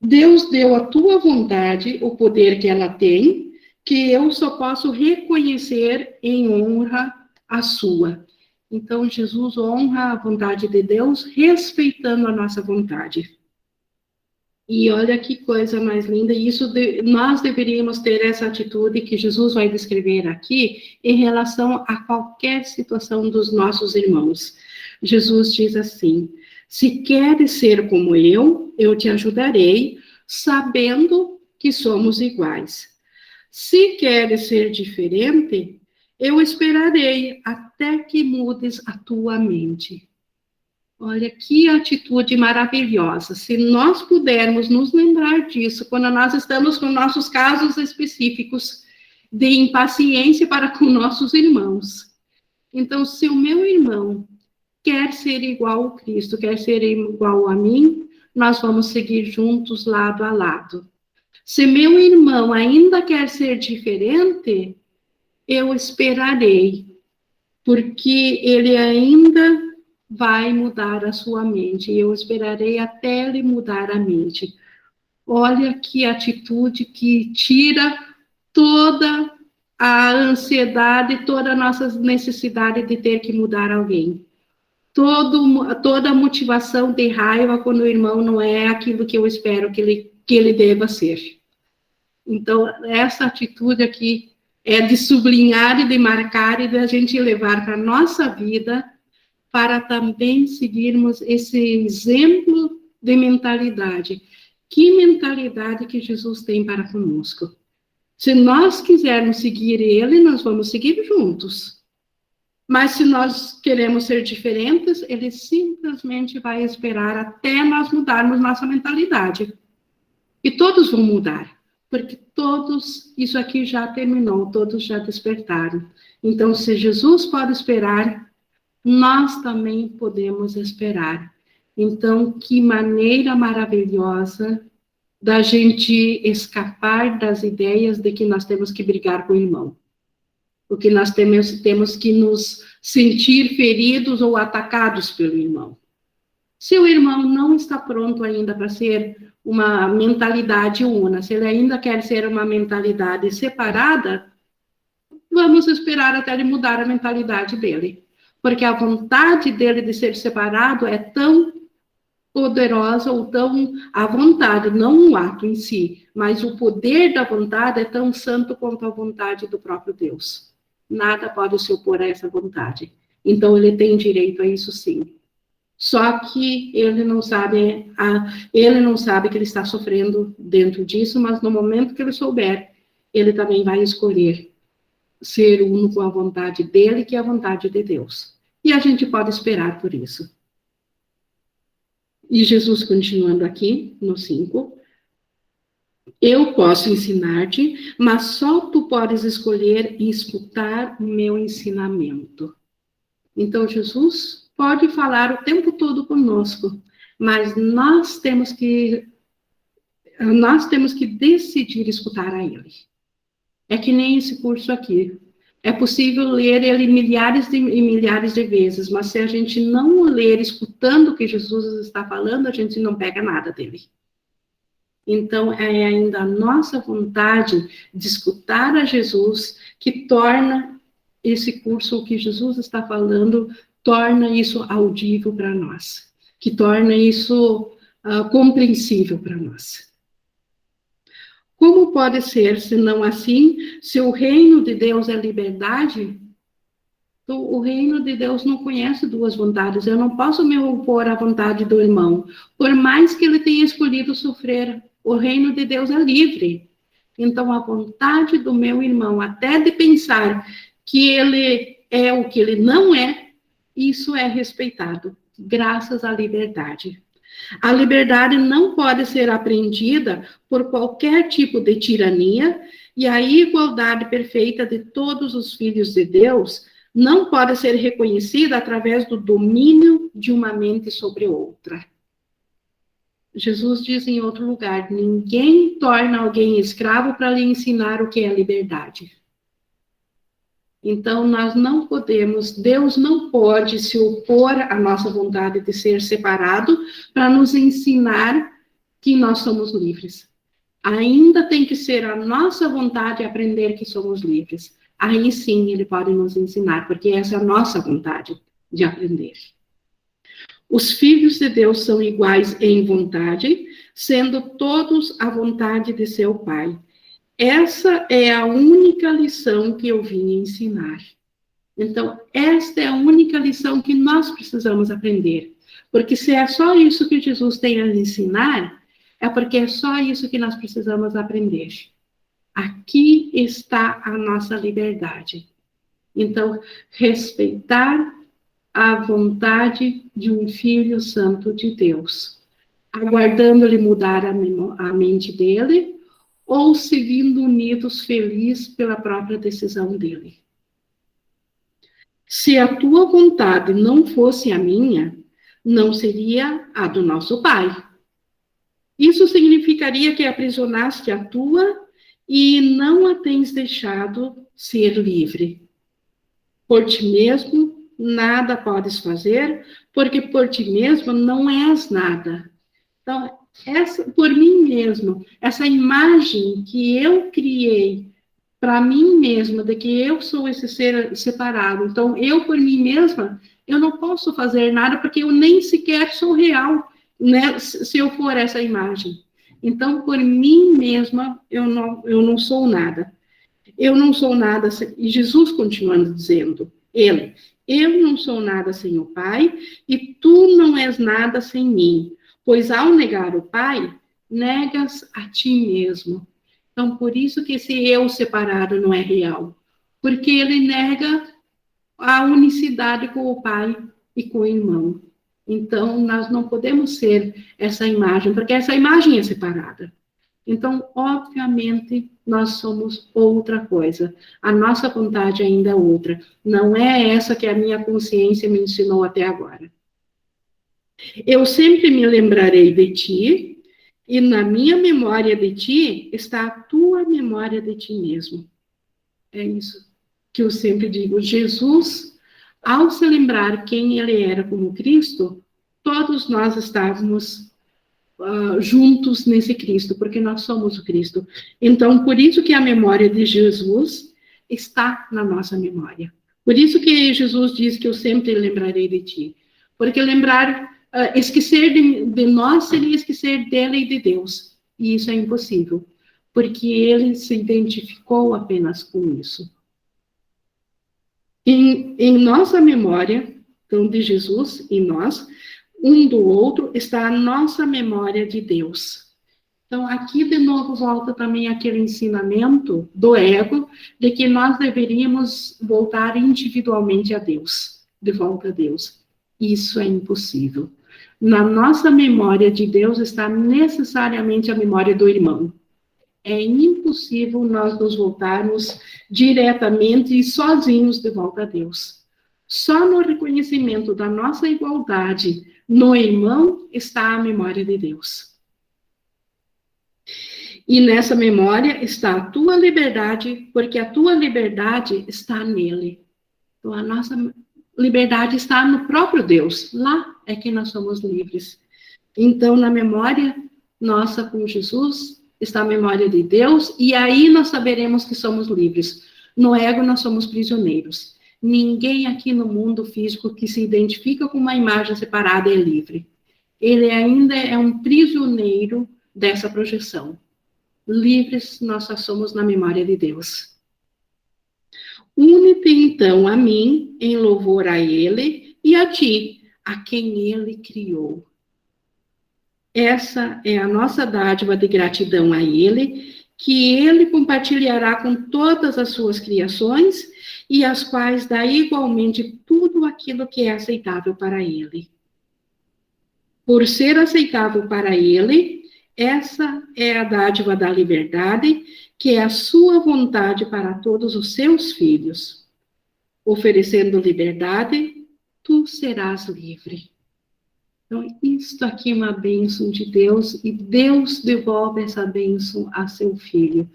Deus deu à tua vontade o poder que ela tem, que eu só posso reconhecer em honra à sua. Então, Jesus honra a vontade de Deus, respeitando a nossa vontade. E olha que coisa mais linda, e nós deveríamos ter essa atitude que Jesus vai descrever aqui em relação a qualquer situação dos nossos irmãos. Jesus diz assim: se queres ser como eu te ajudarei, sabendo que somos iguais. Se queres ser diferente, eu esperarei até que mudes a tua mente. Olha que atitude maravilhosa. Se nós pudermos nos lembrar disso, quando nós estamos com nossos casos específicos de impaciência para com nossos irmãos. Então, se o meu irmão quer ser igual ao Cristo, quer ser igual a mim, nós vamos seguir juntos, lado a lado. Se meu irmão ainda quer ser diferente, eu esperarei, porque ele ainda vai mudar a sua mente, e eu esperarei até ele mudar a mente. Olha que atitude que tira toda a ansiedade, toda a nossa necessidade de ter que mudar alguém. Toda a motivação de raiva quando o irmão não é aquilo que eu espero que ele deva ser. Então, essa atitude aqui é de sublinhar e de marcar e de a gente levar para a nossa vida, para também seguirmos esse exemplo de mentalidade. Que mentalidade que Jesus tem para conosco? Se nós quisermos seguir ele, nós vamos seguir juntos. Mas se nós queremos ser diferentes, ele simplesmente vai esperar até nós mudarmos nossa mentalidade. E todos vão mudar, porque todos, isso aqui já terminou, todos já despertaram. Então, se Jesus pode esperar, nós também podemos esperar. Então, que maneira maravilhosa da gente escapar das ideias de que nós temos que brigar com o irmão. Porque nós temos que nos sentir feridos ou atacados pelo irmão. Se o irmão não está pronto ainda para ser uma mentalidade una, se ele ainda quer ser uma mentalidade separada, vamos esperar até ele mudar a mentalidade dele. Porque a vontade dele de ser separado é tão poderosa, ou tão a vontade, não o ato em si, mas o poder da vontade é tão santo quanto a vontade do próprio Deus. Nada pode se opor a essa vontade. Então, ele tem direito a isso, sim. Só que ele não sabe que ele está sofrendo dentro disso, mas no momento que ele souber, ele também vai escolher ser uno com a vontade dele, que é a vontade de Deus. E a gente pode esperar por isso. E Jesus, continuando aqui, no 5, eu posso ensinar-te, mas só tu podes escolher e escutar o meu ensinamento. Então, Jesus pode falar o tempo todo conosco, mas nós temos que decidir escutar a Ele. É que nem esse curso aqui. É possível ler ele milhares e milhares de vezes, mas se a gente não o ler escutando o que Jesus está falando, a gente não pega nada dele. Então, é ainda a nossa vontade de escutar a Jesus que torna esse curso, o que Jesus está falando, torna isso audível para nós, que torna isso compreensível para nós. Como pode ser, se não assim, se o reino de Deus é liberdade? O reino de Deus não conhece duas vontades. Eu não posso me opor à vontade do irmão, por mais que ele tenha escolhido sofrer. O reino de Deus é livre. Então, a vontade do meu irmão, até de pensar que ele é o que ele não é, isso é respeitado, graças à liberdade. A liberdade não pode ser apreendida por qualquer tipo de tirania, e a igualdade perfeita de todos os filhos de Deus não pode ser reconhecida através do domínio de uma mente sobre outra. Jesus diz em outro lugar: ninguém torna alguém escravo para lhe ensinar o que é liberdade. Então, nós não podemos, Deus não pode se opor à nossa vontade de ser separado para nos ensinar que nós somos livres. Ainda tem que ser a nossa vontade aprender que somos livres. Aí sim ele pode nos ensinar, porque essa é a nossa vontade de aprender. Os filhos de Deus são iguais em vontade, sendo todos a vontade de seu Pai. Essa é a única lição que eu vim ensinar. Então, esta é a única lição que nós precisamos aprender. Porque se é só isso que Jesus tem a ensinar, é porque é só isso que nós precisamos aprender. Aqui está a nossa liberdade. Então, respeitar a vontade de um Filho Santo de Deus, aguardando-lhe mudar a mente dele, ou seguindo unidos, felizes pela própria decisão dele. Se a tua vontade não fosse a minha, não seria a do nosso Pai. Isso significaria que aprisionaste a tua e não a tens deixado ser livre. Por ti mesmo nada podes fazer, porque por ti mesmo não és nada. Então, por mim mesmo, essa imagem que eu criei para mim mesma, de que eu sou esse ser separado, então eu por mim mesma, eu não posso fazer nada, porque eu nem sequer sou real, né, se eu for essa imagem. Então, por mim mesma, eu não sou nada. Eu não sou nada, e Jesus continuando dizendo, eu não sou nada sem o Pai, e tu não és nada sem mim. Pois ao negar o Pai, negas a ti mesmo. Então, por isso que esse eu separado não é real. Porque ele nega a unicidade com o Pai e com o irmão. Então, nós não podemos ser essa imagem, porque essa imagem é separada. Então, obviamente, nós somos outra coisa. A nossa vontade ainda é outra. Não é essa que a minha consciência me ensinou até agora. Eu sempre me lembrarei de ti, e na minha memória de ti está a tua memória de ti mesmo. É isso que eu sempre digo. Jesus, ao se lembrar quem ele era como Cristo, todos nós estávamos juntos nesse Cristo, porque nós somos o Cristo. Então, por isso que a memória de Jesus está na nossa memória. Por isso que Jesus diz que eu sempre lembrarei de ti. Porque esquecer de nós seria esquecer dele e de Deus. E isso é impossível, porque ele se identificou apenas com isso. Em nossa memória, então, de Jesus e nós, um do outro, está a nossa memória de Deus. Então, aqui de novo volta também aquele ensinamento do ego, de que nós deveríamos voltar individualmente a Deus, de volta a Deus. Isso é impossível. Na nossa memória de Deus está necessariamente a memória do irmão. É impossível nós nos voltarmos diretamente e sozinhos de volta a Deus. Só no reconhecimento da nossa igualdade no irmão está a memória de Deus. E nessa memória está a tua liberdade, porque a tua liberdade está nele. Então, a nossa liberdade está no próprio Deus. Lá é que nós somos livres. Então, na memória nossa com Jesus, está a memória de Deus, e aí nós saberemos que somos livres. No ego, nós somos prisioneiros. Ninguém aqui no mundo físico que se identifica com uma imagem separada é livre. Ele ainda é um prisioneiro dessa projeção. Livres, nós só somos na memória de Deus. Une-te, então, a mim, em louvor a Ele, e a ti, a quem Ele criou. Essa é a nossa dádiva de gratidão a Ele, que Ele compartilhará com todas as suas criações, e as quais dá igualmente tudo aquilo que é aceitável para Ele. Por ser aceitável para Ele, essa é a dádiva da liberdade, que é a sua vontade para todos os seus filhos. Oferecendo liberdade, tu serás livre. Então, isto aqui é uma bênção de Deus, e Deus devolve essa bênção a seu filho.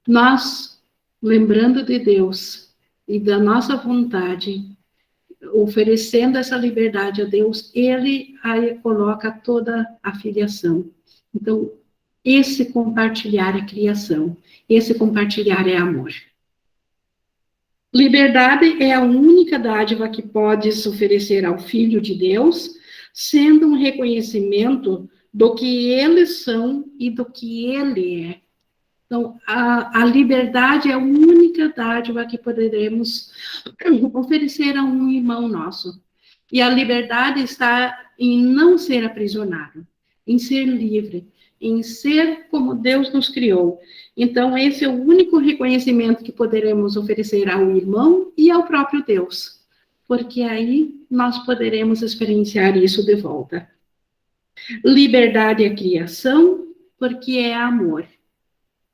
Nós, lembrando de Deus e da nossa vontade, oferecendo essa liberdade a Deus, Ele aí coloca toda a filiação. Então, esse compartilhar é criação, esse compartilhar é amor. Liberdade é a única dádiva que podes oferecer ao Filho de Deus, sendo um reconhecimento do que eles são e do que ele é. Então, a liberdade é a única dádiva que poderemos oferecer a um irmão nosso. E a liberdade está em não ser aprisionado, em ser livre, em ser como Deus nos criou. Então, esse é o único reconhecimento que poderemos oferecer ao irmão e ao próprio Deus, porque aí nós poderemos experienciar isso de volta. Liberdade é criação, porque é amor.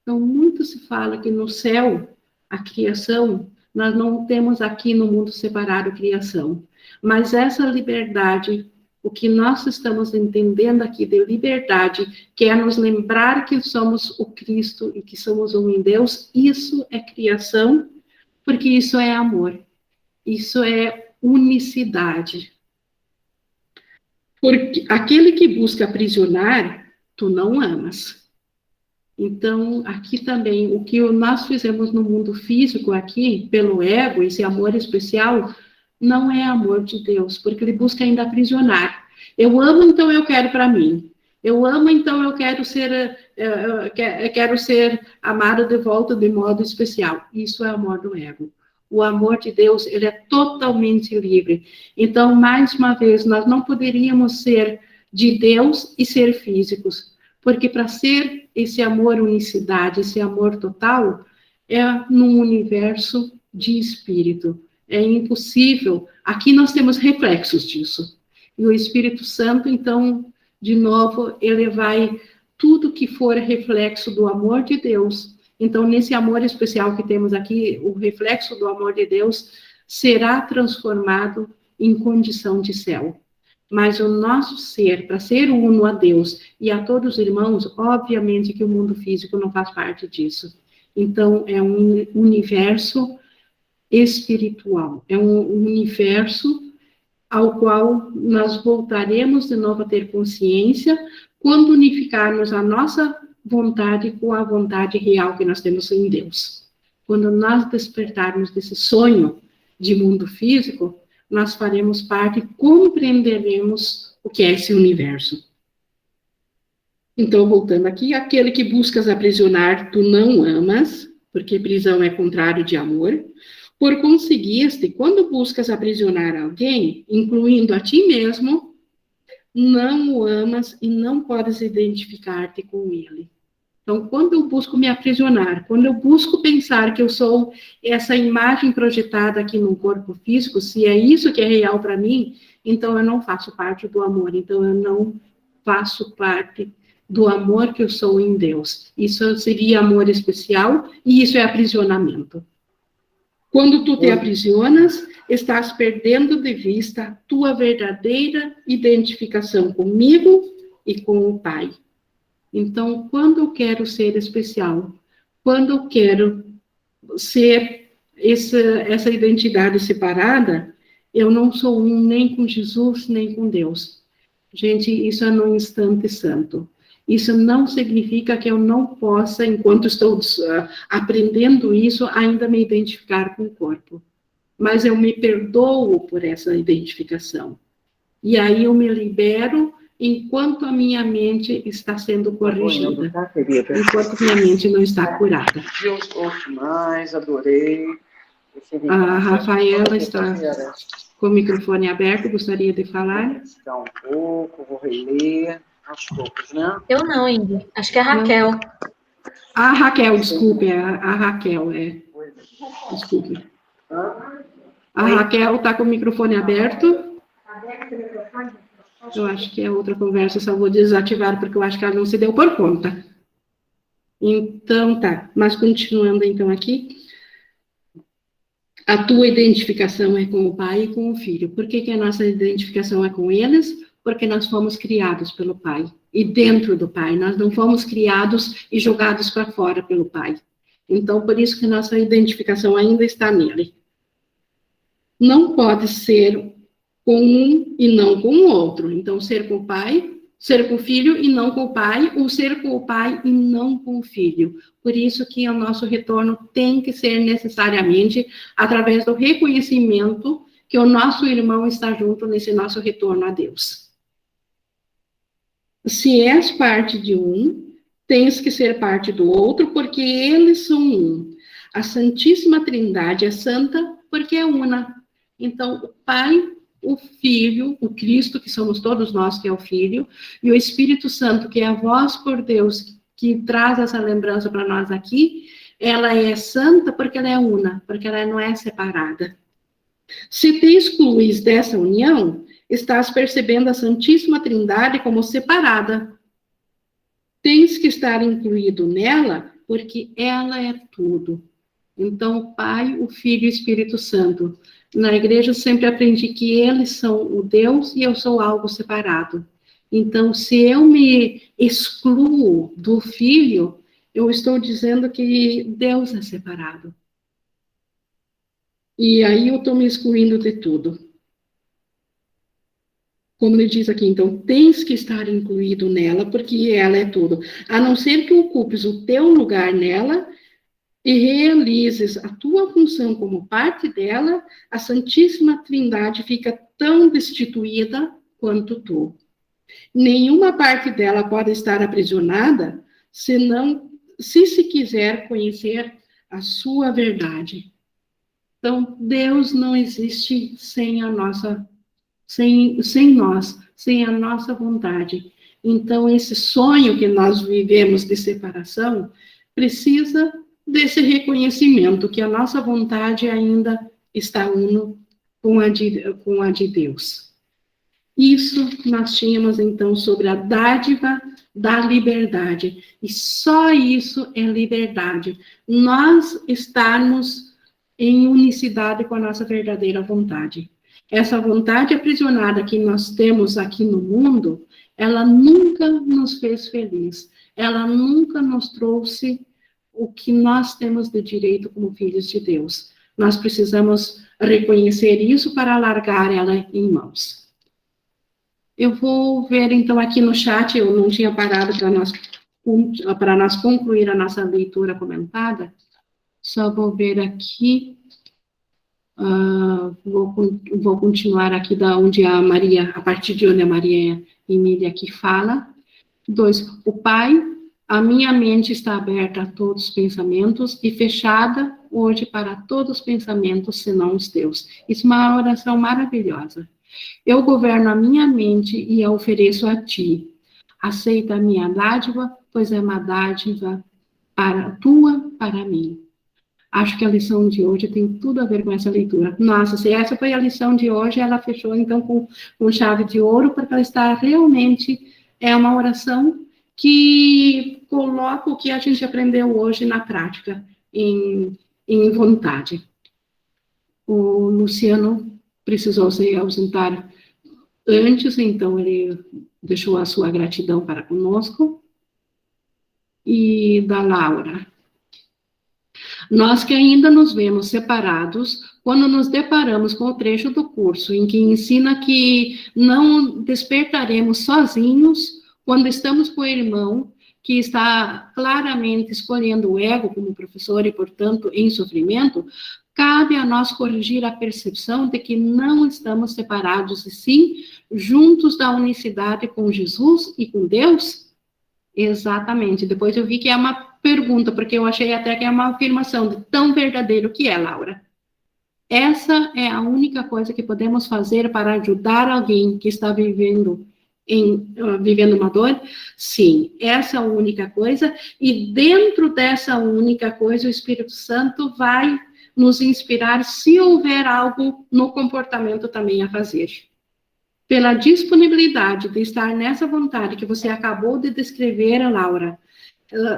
Então, muito se fala que no céu, a criação, nós não temos aqui no mundo separado criação. Mas essa liberdade, o que nós estamos entendendo aqui de liberdade, que é nos lembrar que somos o Cristo e que somos um em Deus, isso é criação, porque isso é amor. Isso é unicidade. Porque aquele que busca aprisionar, tu não amas. Então, aqui também, o que nós fizemos no mundo físico aqui, pelo ego, esse amor especial, não é amor de Deus, porque ele busca ainda aprisionar. Eu amo, então eu quero para mim. Eu amo, então eu quero ser amado de volta de modo especial. Isso é amor do ego. O amor de Deus, ele é totalmente livre. Então, mais uma vez, nós não poderíamos ser de Deus e ser físicos, porque para ser esse amor unicidade, esse amor total, é num universo de espírito. É impossível. Aqui nós temos reflexos disso. E o Espírito Santo, então, de novo, ele vai, tudo que for reflexo do amor de Deus, então, nesse amor especial que temos aqui, o reflexo do amor de Deus será transformado em condição de céu. Mas o nosso ser, para ser uno a Deus e a todos os irmãos, obviamente que o mundo físico não faz parte disso. Então, é um universo espiritual, é um universo ao qual nós voltaremos de novo a ter consciência quando unificarmos a nossa vontade com a vontade real que nós temos em Deus. Quando nós despertarmos desse sonho de mundo físico, nós faremos parte e compreenderemos o que é esse universo. Então, voltando aqui, aquele que buscas aprisionar, tu não amas, porque prisão é contrário de amor. Por conseguinte, quando buscas aprisionar alguém, incluindo a ti mesmo, não o amas e não podes identificar-te com ele. Então, quando eu busco me aprisionar, quando eu busco pensar que eu sou essa imagem projetada aqui no corpo físico, se é isso que é real para mim, então eu não faço parte do amor, então eu não faço parte do amor que eu sou em Deus. Isso seria amor especial e isso é aprisionamento. Quando tu te aprisionas, estás perdendo de vista a tua verdadeira identificação comigo e com o Pai. Então, quando eu quero ser especial, quando eu quero ser essa identidade separada, eu não sou um nem com Jesus, nem com Deus. Gente, isso é no instante santo. Isso não significa que eu não possa, enquanto estou aprendendo isso, ainda me identificar com o corpo. Mas eu me perdoo por essa identificação. E aí eu me libero enquanto a minha mente está sendo corrigida. Tá, querida? Enquanto minha mente não está curada. Eu ouço mais, adorei. A Rafaela está com o microfone aberto, gostaria de falar? Vou um pouco, vou reler, aos poucos, né? Eu não, Ingrid. Acho que é a Raquel. A Raquel, desculpe, a Raquel, desculpe. A Raquel está com o microfone aberto. Eu acho que é outra conversa, só vou desativar, porque eu acho que ela não se deu por conta. Então, tá. Mas continuando, então, aqui. A tua identificação é com o pai e com o filho. Por que a nossa identificação é com eles? Porque nós fomos criados pelo pai. E dentro do pai. Nós não fomos criados e jogados para fora pelo pai. Então, por isso que nossa identificação ainda está nele. Não pode ser com um e não com o outro. Então, ser com o pai, ser com o filho e não com o pai, ou ser com o pai e não com o filho. Por isso que o nosso retorno tem que ser necessariamente através do reconhecimento que o nosso irmão está junto nesse nosso retorno a Deus. Se és parte de um, tens que ser parte do outro, porque eles são um. A Santíssima Trindade é santa porque é una. Então, o Pai, o Filho, o Cristo, que somos todos nós, que é o Filho, e o Espírito Santo, que é a voz por Deus, que traz essa lembrança para nós aqui, ela é santa porque ela é una, porque ela não é separada. Se te excluís dessa união, estás percebendo a Santíssima Trindade como separada. Tens que estar incluído nela, porque ela é tudo. Então, o Pai, o Filho e o Espírito Santo. Na igreja eu sempre aprendi que eles são o Deus e eu sou algo separado. Então, se eu me excluo do Filho, eu estou dizendo que Deus é separado. E aí eu estou me excluindo de tudo. Como ele diz aqui, então, tens que estar incluído nela, porque ela é tudo. A não ser que ocupes o teu lugar nela e realizes a tua função como parte dela, a Santíssima Trindade fica tão destituída quanto tu. Nenhuma parte dela pode estar aprisionada, se quiser conhecer a sua verdade. Então, Deus não existe sem a nossa, sem nós, sem a nossa vontade. Então, esse sonho que nós vivemos de separação precisa desse reconhecimento que a nossa vontade ainda está uno com a de Deus. Isso nós tínhamos, então, sobre a dádiva da liberdade. E só isso é liberdade. Nós estarmos em unicidade com a nossa verdadeira vontade. Essa vontade aprisionada que nós temos aqui no mundo, ela nunca nos fez feliz. Ela nunca nos trouxe o que nós temos de direito como filhos de Deus. Nós precisamos reconhecer isso para largar ela em mãos. Eu vou ver, então, aqui no chat, eu não tinha parado para nós concluir a nossa leitura comentada. Só vou ver aqui. Vou continuar aqui a partir de onde a Maria Emília aqui fala. 2. O Pai, a minha mente está aberta a todos os pensamentos e fechada hoje para todos os pensamentos, senão os teus. Isso é uma oração maravilhosa. Eu governo a minha mente e a ofereço a ti. Aceita a minha dádiva, pois é uma dádiva para mim. Acho que a lição de hoje tem tudo a ver com essa leitura. Nossa, se essa foi a lição de hoje, ela fechou, então, com chave de ouro, porque ela está realmente, é uma oração que coloca o que a gente aprendeu hoje na prática, em vontade. O Luciano precisou se ausentar antes, então ele deixou a sua gratidão para conosco. E da Laura. Nós que ainda nos vemos separados, quando nos deparamos com o trecho do curso em que ensina que não despertaremos sozinhos, quando estamos com o irmão que está claramente escolhendo o ego como professor e, portanto, em sofrimento, cabe a nós corrigir a percepção de que não estamos separados, e sim juntos da unicidade com Jesus e com Deus. Exatamente. Depois eu vi que é uma pergunta, porque eu achei até que é uma afirmação de tão verdadeiro que é, Laura. Essa é a única coisa que podemos fazer para ajudar alguém que está vivendo uma dor? Sim, essa é a única coisa, e dentro dessa única coisa, o Espírito Santo vai nos inspirar se houver algo no comportamento também a fazer. Pela disponibilidade de estar nessa vontade que você acabou de descrever, Laura,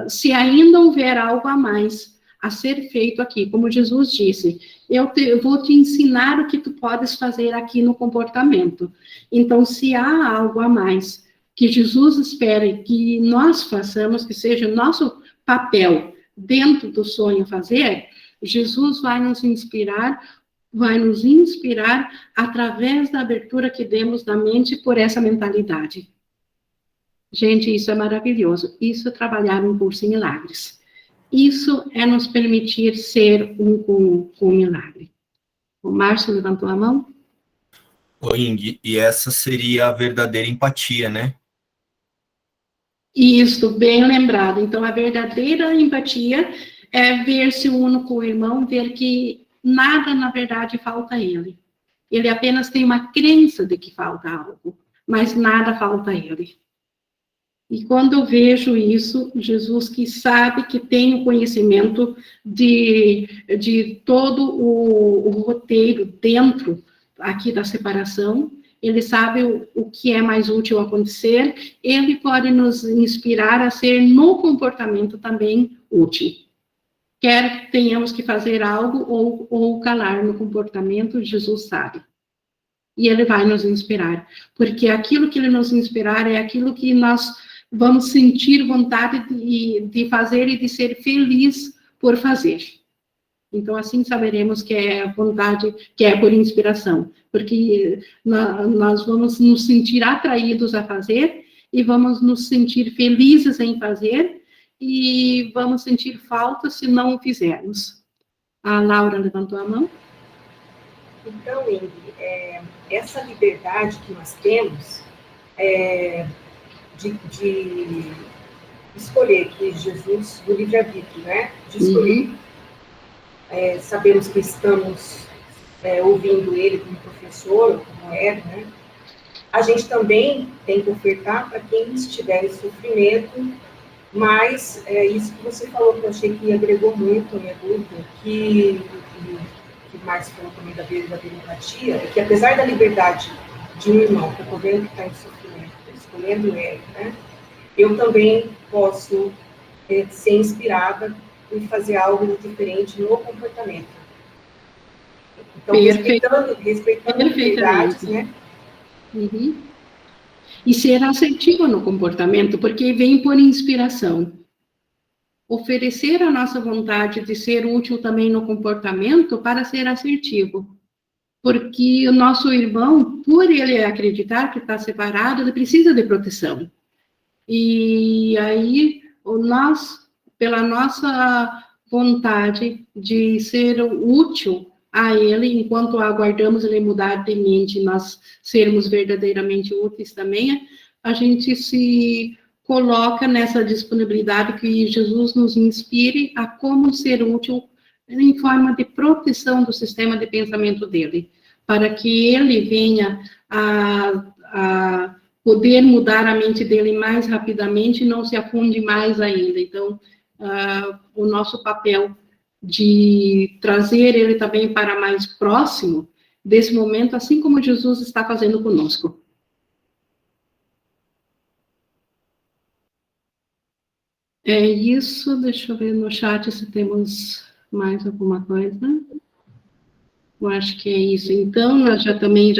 se ainda houver algo a mais a ser feito aqui, como Jesus disse, eu vou te ensinar o que tu podes fazer aqui no comportamento. Então, se há algo a mais que Jesus espera que nós façamos, que seja o nosso papel dentro do sonho fazer, Jesus vai nos inspirar através da abertura que demos na mente por essa mentalidade. Gente, isso é maravilhoso. Isso é trabalhar um curso em milagres. Isso é nos permitir ser um com o milagre. O Márcio levantou a mão? Ô, Ing, e essa seria a verdadeira empatia, né? Isso, bem lembrado. Então, a verdadeira empatia é ver-se uno com o irmão, ver que nada, na verdade, falta a ele. Ele apenas tem uma crença de que falta algo, mas nada falta a ele. E quando eu vejo isso, Jesus que sabe, que tem o conhecimento de todo o roteiro dentro aqui da separação, ele sabe o que é mais útil acontecer, ele pode nos inspirar a ser no comportamento também útil. Quer tenhamos que fazer algo ou calar no comportamento, Jesus sabe. E ele vai nos inspirar, porque aquilo que ele nos inspirar é aquilo que nós vamos sentir vontade de fazer e de ser feliz por fazer. Então, assim saberemos que é vontade, que é por inspiração, porque nós vamos nos sentir atraídos a fazer e vamos nos sentir felizes em fazer e vamos sentir falta se não o fizermos. A Laura levantou a mão. Então, Ingrid, essa liberdade que nós temos de escolher, que Jesus, do livre-arbítrio, né? De escolher. Sabemos que estamos ouvindo ele como professor, como né? A gente também tem que ofertar para quem estiver em sofrimento, mas isso que você falou, que eu achei que agregou muito a minha dúvida, que o Marcos falou também da verdadeira empatia, é que apesar da liberdade de um irmão, que eu estou vendo que está em sofrimento, escolhendo ele, né? Eu também posso ser inspirada em fazer algo diferente no comportamento. Então, respeitando as liberdades, né? Uhum. E ser assertivo no comportamento, porque vem por inspiração. Oferecer a nossa vontade de ser útil também no comportamento para ser assertivo. Porque o nosso irmão, por ele acreditar que está separado, ele precisa de proteção. E aí, pela nossa vontade de ser útil a ele, enquanto aguardamos ele mudar de mente, nós sermos verdadeiramente úteis também, a gente se coloca nessa disponibilidade que Jesus nos inspire a como ser útil em forma de proteção do sistema de pensamento dele, para que ele venha a poder mudar a mente dele mais rapidamente e não se afunde mais ainda. Então, o nosso papel de trazer ele também para mais próximo desse momento, assim como Jesus está fazendo conosco. É isso, deixa eu ver no chat se temos mais alguma coisa. Eu acho que é isso. Então, nós já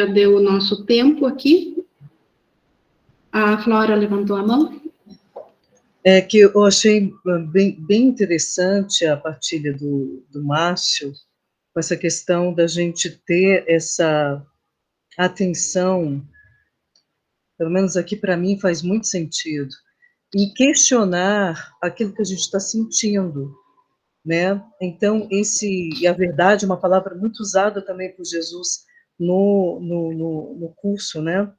deu o nosso tempo aqui. A Flora levantou a mão. É que eu achei bem interessante a partilha do Márcio, com essa questão da gente ter essa atenção pelo menos aqui para mim faz muito sentido, e questionar aquilo que a gente está sentindo, né? Então, e a verdade é uma palavra muito usada também por Jesus no curso, né?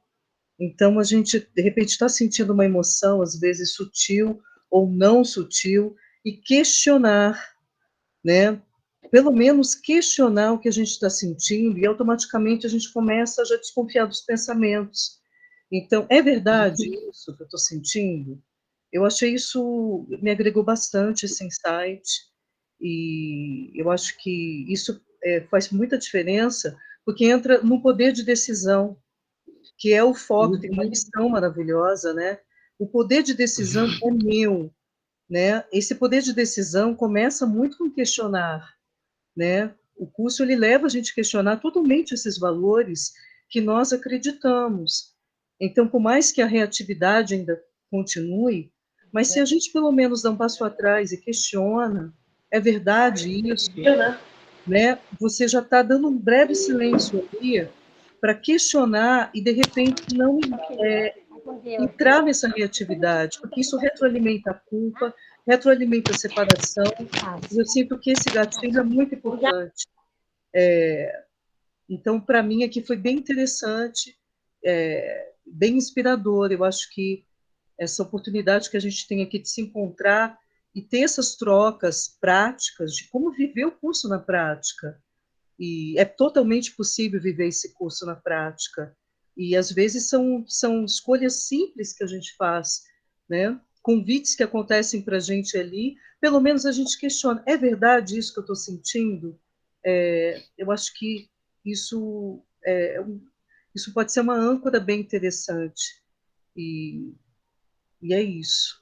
Então, a gente, de repente, está sentindo uma emoção, às vezes sutil ou não sutil, e questionar, né? Pelo menos questionar o que a gente está sentindo, e automaticamente a gente começa a já desconfiar dos pensamentos. Então, é verdade isso que eu estou sentindo? Eu achei isso, me agregou bastante esse insight, e eu acho que isso faz muita diferença, porque entra no poder de decisão, que é o foco, tem uma lição maravilhosa, né? O poder de decisão é meu, né? Esse poder de decisão começa muito com questionar, né? O curso, ele leva a gente a questionar totalmente esses valores que nós acreditamos. Então, por mais que a reatividade ainda continue, mas se a gente pelo menos dá um passo atrás e questiona, é verdade isso, né? Você já está dando um breve silêncio ali para questionar e, de repente, não entrar nessa reatividade, porque isso retroalimenta a culpa, retroalimenta a separação, e eu sinto que esse gatilho é muito importante. Então, para mim, aqui foi bem interessante, bem inspirador. Eu acho que essa oportunidade que a gente tem aqui de se encontrar e ter essas trocas práticas de como viver o curso na prática. E é totalmente possível viver esse curso na prática. E, às vezes, são escolhas simples que a gente faz, né? Convites que acontecem para a gente ali, pelo menos a gente questiona, é verdade isso que eu estou sentindo? Eu acho que isso pode ser uma âncora bem interessante. E é isso.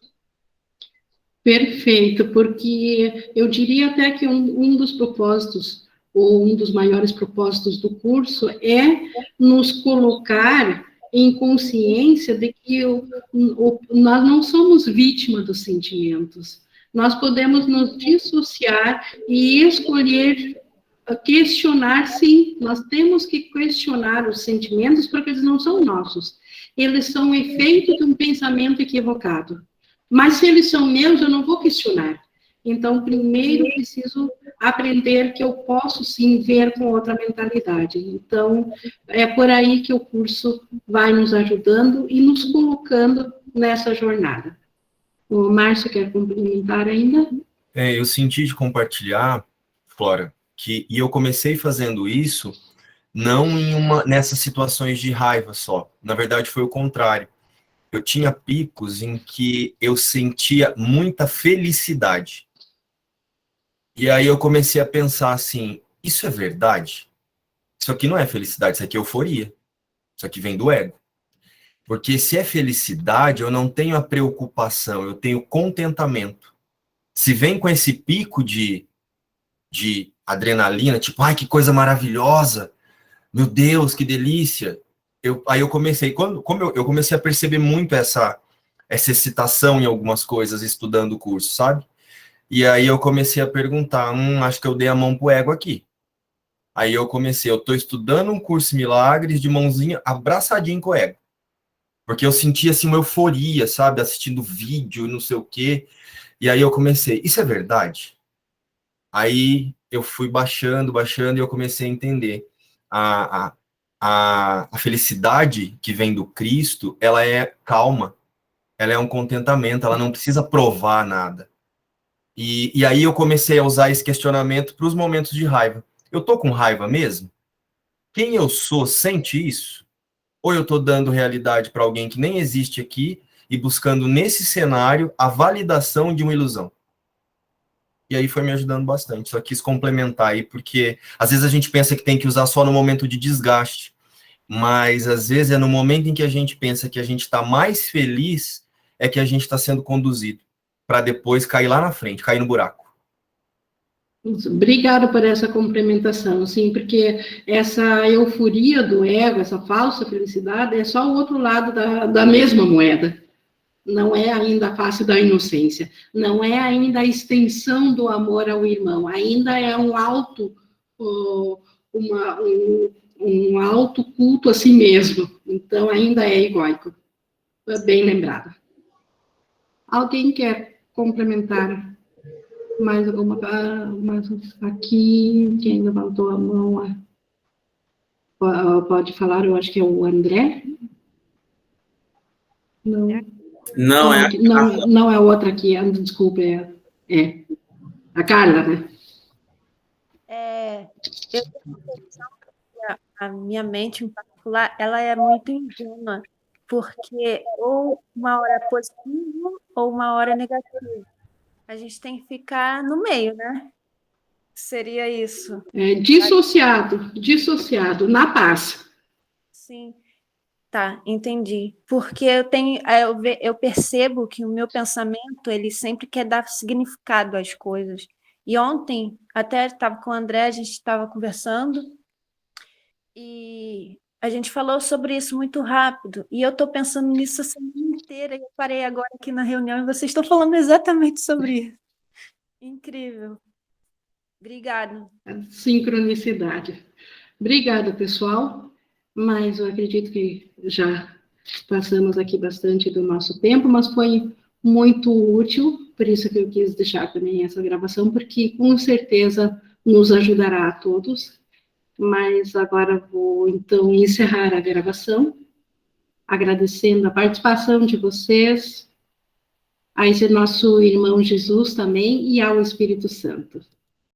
Perfeito, porque eu diria até que um dos propósitos, ou um dos maiores propósitos do curso, é nos colocar em consciência de que nós não somos vítima dos sentimentos. Nós podemos nos dissociar e escolher questionar, sim. Nós temos que questionar os sentimentos, porque eles não são nossos. Eles são efeito de um pensamento equivocado. Mas se eles são meus, eu não vou questionar. Então, primeiro preciso aprender que eu posso, sim, ver com outra mentalidade. Então, é por aí que o curso vai nos ajudando e nos colocando nessa jornada. O Márcio quer complementar ainda? Eu senti de compartilhar, Flora, e eu comecei fazendo isso não nessas situações de raiva só. Na verdade, foi o contrário. Eu tinha picos em que eu sentia muita felicidade. E aí eu comecei a pensar assim, isso é verdade? Isso aqui não é felicidade, isso aqui é euforia. Isso aqui vem do ego. Porque se é felicidade, eu não tenho a preocupação, eu tenho contentamento. Se vem com esse pico de adrenalina, tipo, ai, que coisa maravilhosa, meu Deus, que delícia. Aí eu comecei, eu comecei a perceber muito essa excitação em algumas coisas estudando o curso, sabe? E aí eu comecei a perguntar, acho que eu dei a mão pro ego aqui. Aí eu tô estudando um curso Milagres de mãozinha, abraçadinho com o ego. Porque eu sentia, assim, uma euforia, sabe? Assistindo vídeo, não sei o quê. E aí eu comecei, isso é verdade? Aí eu fui baixando, e eu comecei a entender. A felicidade que vem do Cristo, ela é calma, ela é um contentamento, ela não precisa provar nada. E aí eu comecei a usar esse questionamento para os momentos de raiva. Eu tô com raiva mesmo? Quem eu sou sente isso? Ou eu tô dando realidade para alguém que nem existe aqui e buscando nesse cenário a validação de uma ilusão? E aí foi me ajudando bastante. Só quis complementar aí, porque às vezes a gente pensa que tem que usar só no momento de desgaste, mas às vezes é no momento em que a gente pensa que a gente está mais feliz, é que a gente está sendo conduzido, para depois cair lá na frente, cair no buraco. Obrigada por essa complementação, sim, porque essa euforia do ego, essa falsa felicidade, é só o outro lado da mesma moeda. Não é ainda a face da inocência, não é ainda a extensão do amor ao irmão, ainda é um alto culto a si mesmo, então ainda é egóico. Bem lembrado. Alguém quer complementar mais alguma coisa aqui? Quem levantou a mão pode falar, eu acho que é o André. Não. Não, Não é outra aqui, desculpa, é a Carla, né? Eu tenho a impressão que a minha mente, em particular, ela é muito ingênua, porque ou uma hora é positivo ou uma hora é negativo. A gente tem que ficar no meio, né? Seria isso. Dissociado, na paz. Sim. Tá, entendi. Porque eu percebo que o meu pensamento, ele sempre quer dar significado às coisas. E ontem, até estava com o André, a gente estava conversando, e a gente falou sobre isso muito rápido, e eu estou pensando nisso a semana inteira, e eu parei agora aqui na reunião, e vocês estão falando exatamente sobre isso. Incrível. Obrigada. Sincronicidade. Obrigada, pessoal. Mas eu acredito que já passamos aqui bastante do nosso tempo, mas foi muito útil, por isso que eu quis deixar também essa gravação, porque com certeza nos ajudará a todos. Mas agora vou, então, encerrar a gravação, agradecendo a participação de vocês, a esse nosso irmão Jesus também, e ao Espírito Santo.